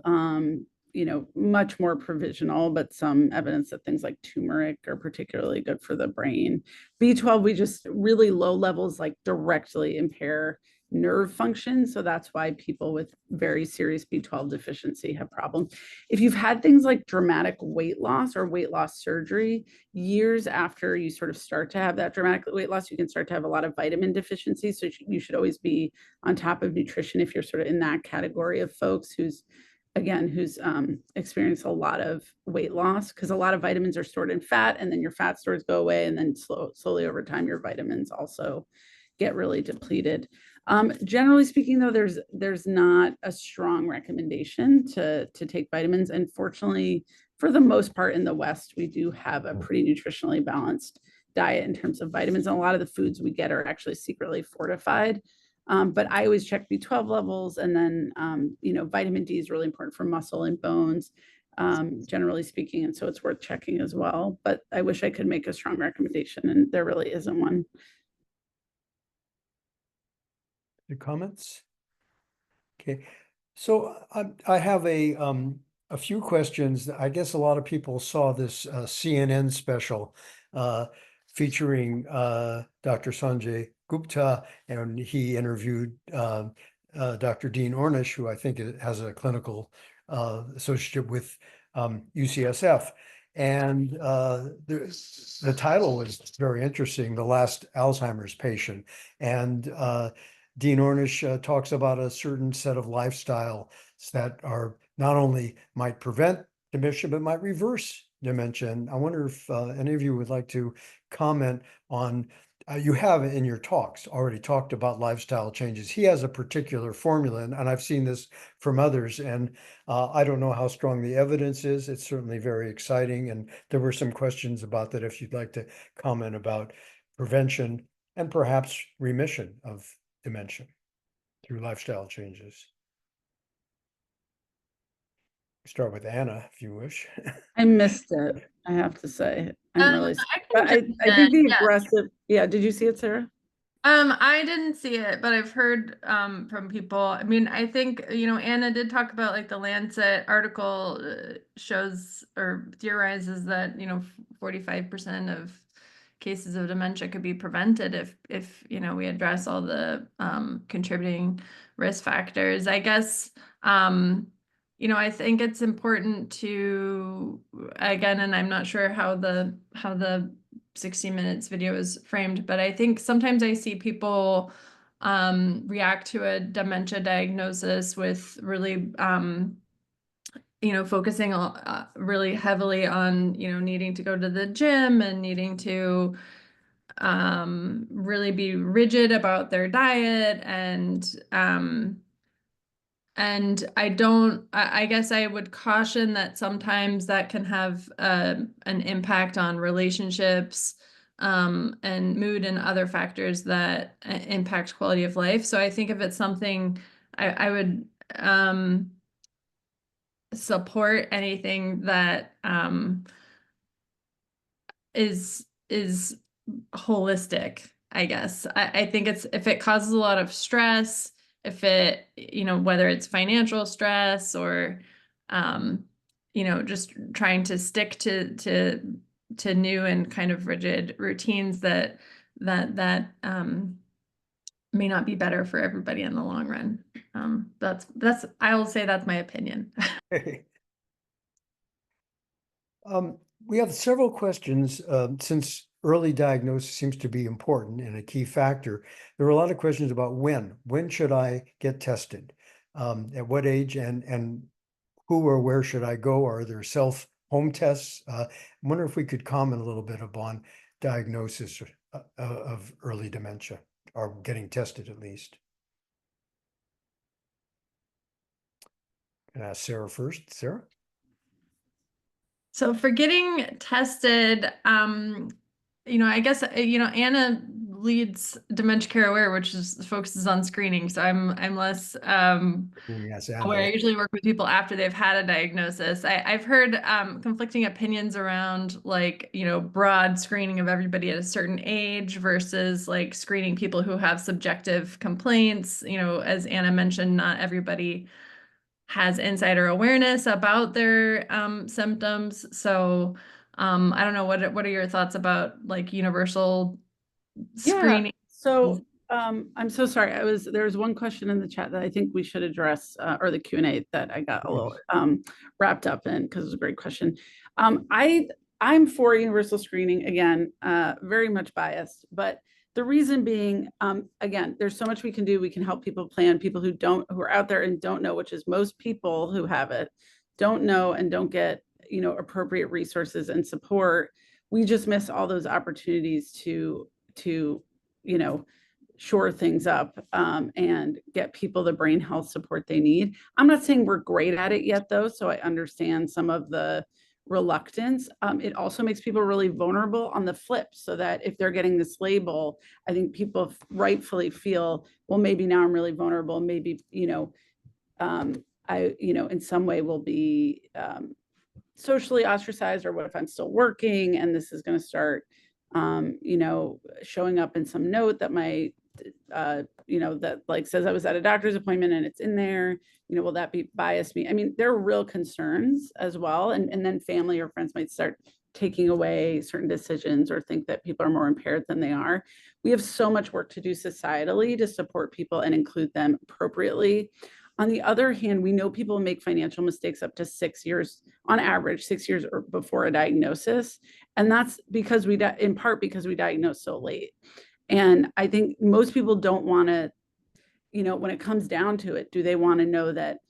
much more provisional, but some evidence that things like turmeric are particularly good for the brain. B12, we just really low levels like directly impair nerve function. So that's why people with very serious B12 deficiency have problems. If you've had things like dramatic weight loss or weight loss surgery, years after you sort of start to have that dramatic weight loss, you can start to have a lot of vitamin deficiency. So you should always be on top of nutrition if you're sort of in that category of folks who's experienced a lot of weight loss, because a lot of vitamins are stored in fat, and then your fat stores go away, and then slowly over time, your vitamins also get really depleted. Generally speaking, though, there's not a strong recommendation to take vitamins. And fortunately, for the most part in the West, we do have a pretty nutritionally balanced diet in terms of vitamins. And a lot of the foods we get are actually secretly fortified. But I always check B12 levels, and then, vitamin D is really important for muscle and bones, generally speaking. And so it's worth checking as well. But I wish I could make a strong recommendation, and there really isn't one. Any comments? Okay, so I have a few questions. I guess a lot of people saw this CNN special featuring Dr. Sanjay Gupta, and he interviewed Dr. Dean Ornish, who I think has a clinical associate with UCSF. And the title was very interesting, The Last Alzheimer's Patient. And Dean Ornish talks about a certain set of lifestyles that are not only might prevent dementia, but might reverse dementia. And I wonder if any of you would like to comment on, you have in your talks already talked about lifestyle changes. He has a particular formula, and I've seen this from others, and I don't know how strong the evidence is. It's certainly very exciting. And there were some questions about that if you'd like to comment about prevention and perhaps remission of dementia through lifestyle changes. Start with Anna, if you wish. I missed it, I have to say. I'm really, I can but I jump think the in, yeah. aggressive, yeah, did you see it, Sarah? I didn't see it, but I've heard from people. I mean, I think, you know, Anna did talk about like the Lancet article shows or theorizes that, you know, 45% of cases of dementia could be prevented if you know, we address all the contributing risk factors. I guess you know, I think it's important to, again, and I'm not sure how the 60 minutes video is framed, but I think sometimes I see people react to a dementia diagnosis with really you know, focusing really heavily on, you know, needing to go to the gym and needing to really be rigid about their diet, and I guess I would caution that sometimes that can have an impact on relationships and mood and other factors that impact quality of life. So I think if it's something I would support anything that is holistic, I guess. I think it's, if it causes a lot of stress, if it, you know, whether it's financial stress or, you know, just trying to stick to new and kind of rigid routines that may not be better for everybody in the long run. I will say that's my opinion. We have several questions since early diagnosis seems to be important and a key factor. There are a lot of questions about when should I get tested? At what age and who or where should I go? Are there home tests? I wonder if we could comment a little bit upon diagnosis of early dementia, or getting tested at least. Can I ask Sarah first? Sarah? So for getting tested, you know, I guess, you know, Anna leads Dementia Care Aware, which focuses on screening. So I'm less Yes, aware. I usually work with people after they've had a diagnosis. I've heard conflicting opinions around, like, you know, broad screening of everybody at a certain age versus like screening people who have subjective complaints. You know, as Anna mentioned, not everybody has insider awareness about their symptoms. So I don't know, what are your thoughts about like universal screening? So I'm so sorry. There was one question in the chat that I think we should address, or the Q&A that I got a little wrapped up in, because it was a great question. I'm for universal screening, again, very much biased, but the reason being, again, there's so much we can do. We can help people plan, people who are out there and don't know, which is most people who have it, don't know and don't get, you know, appropriate resources and support. We just miss all those opportunities to, you know, shore things up and get people the brain health support they need. I'm not saying we're great at it yet, though, so I understand some of the reluctance. It also makes people really vulnerable on the flip, so that if they're getting this label, I think people rightfully feel, well, maybe now I'm really vulnerable. Maybe, you know, I, you know, in some way will be socially ostracized, or what if I'm still working and this is going to start, you know, showing up in some note that my, you know, that like says I was at a doctor's appointment and it's in there, you know, will that be bias me? I mean, there are real concerns as well. And then family or friends might start taking away certain decisions or think that people are more impaired than they are. We have so much work to do societally to support people and include them appropriately. On the other hand, we know people make financial mistakes up to 6 years, on average, 6 years before a diagnosis. And that's because in part because we diagnose so late. And I think most people don't want to, you know, when it comes down to it, do they want to know that,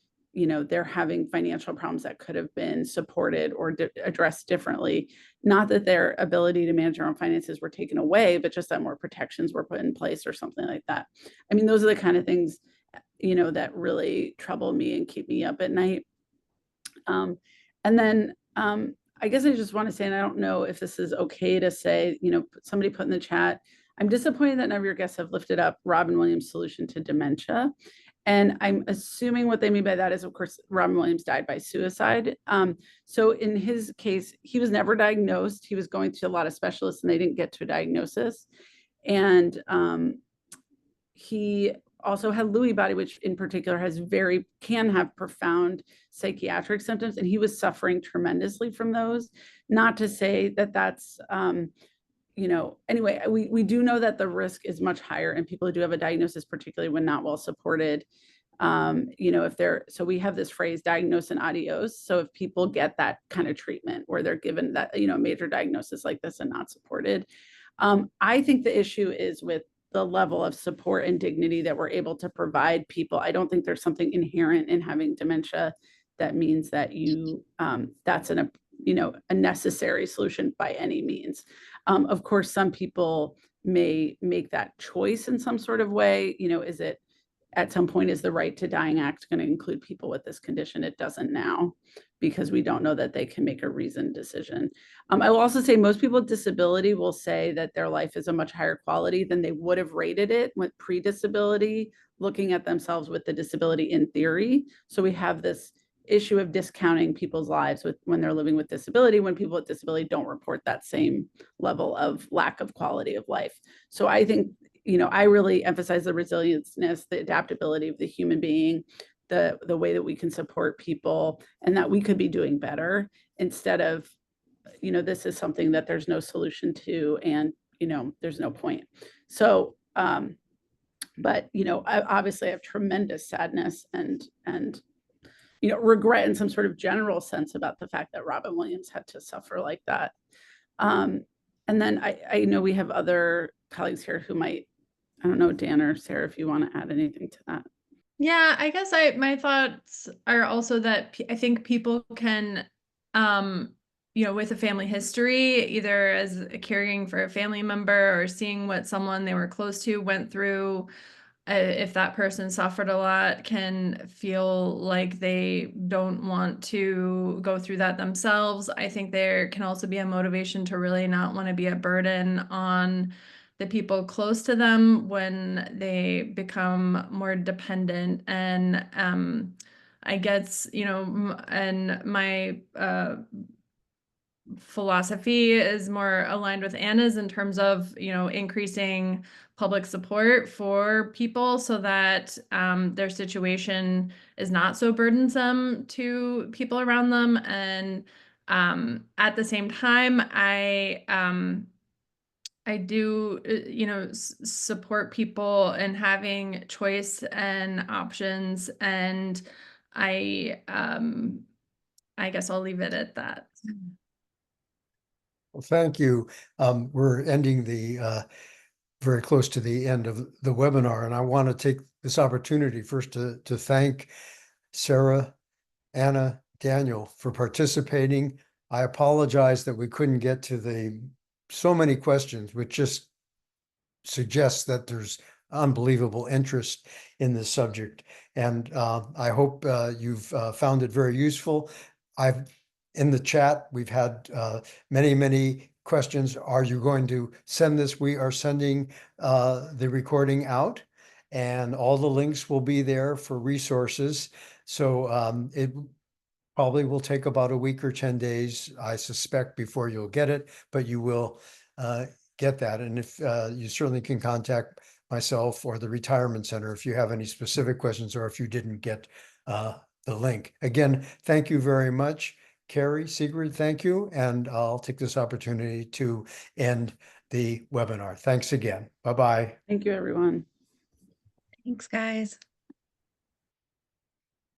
they're having financial problems that could have been supported or addressed differently. Not that their ability to manage their own finances were taken away, but just that more protections were put in place or something like that. I mean, those are the kind of things, that really trouble me and keep me up at night. And then I guess I just want to say, and I don't know if this is okay to say, somebody put in the chat, I'm disappointed that none of your guests have lifted up Robin Williams' solution to dementia. And I'm assuming what they mean by that is, of course, Robin Williams died by suicide. So in his case, he was never diagnosed. He was going to a lot of specialists and they didn't get to a diagnosis. And he also had Lewy body, which in particular can have profound psychiatric symptoms. And he was suffering tremendously from those. Not to say that that's, anyway, we do know that the risk is much higher in people who do have a diagnosis, particularly when not well supported. So we have this phrase, diagnose and adios. So if people get that kind of treatment where they're given that, major diagnosis like this and not supported, I think the issue is with the level of support and dignity that we're able to provide people. I don't think there's something inherent in having dementia that means that that's a necessary solution by any means. Of course, some people may make that choice in some sort of way. Is it at some point, is the Right to Dying Act going to include people with this condition? It doesn't now, because we don't know that they can make a reasoned decision. I will also say most people with disability will say that their life is a much higher quality than they would have rated it with pre-disability, looking at themselves with the disability in theory. So we have this issue of discounting people's lives when they're living with disability, when people with disability don't report that same level of lack of quality of life. So I think, I really emphasize the resilience, the adaptability of the human being, the way that we can support people, and that we could be doing better instead of, this is something that there's no solution to, and, there's no point. So, but, I obviously have tremendous sadness and regret in some sort of general sense about the fact that Robin Williams had to suffer like that. And then I know we have other colleagues here who might, I don't know, Dan or Sarah, if you want to add anything to that. Yeah, I guess my thoughts are also that I think people can, with a family history, either as caring for a family member or seeing what someone they were close to went through, if that person suffered a lot, can feel like they don't want to go through that themselves. I think there can also be a motivation to really not want to be a burden on the people close to them when they become more dependent. And I guess, and my philosophy is more aligned with Anna's in terms of, increasing public support for people so that their situation is not so burdensome to people around them. And at the same time, I do, support people in having choice and options, and I guess I'll leave it at that. Well, thank you. We're ending very close to the end of the webinar, and I want to take this opportunity first to thank Sarah, Anna, Daniel for participating. I apologize that we couldn't get to so many questions, which just suggests that there's unbelievable interest in this subject. And I hope you've found it very useful. In the chat, we've had many questions. Are you going to send this? We are sending the recording out, and all the links will be there for resources. So it probably will take about a week or 10 days, I suspect, before you'll get it, but you will get that. And if you certainly can contact myself or the retirement center if you have any specific questions or if you didn't get the link. Again, thank you very much. Carrie, Sigrid, thank you. And I'll take this opportunity to end the webinar. Thanks again. Bye-bye. Thank you, everyone. Thanks, guys.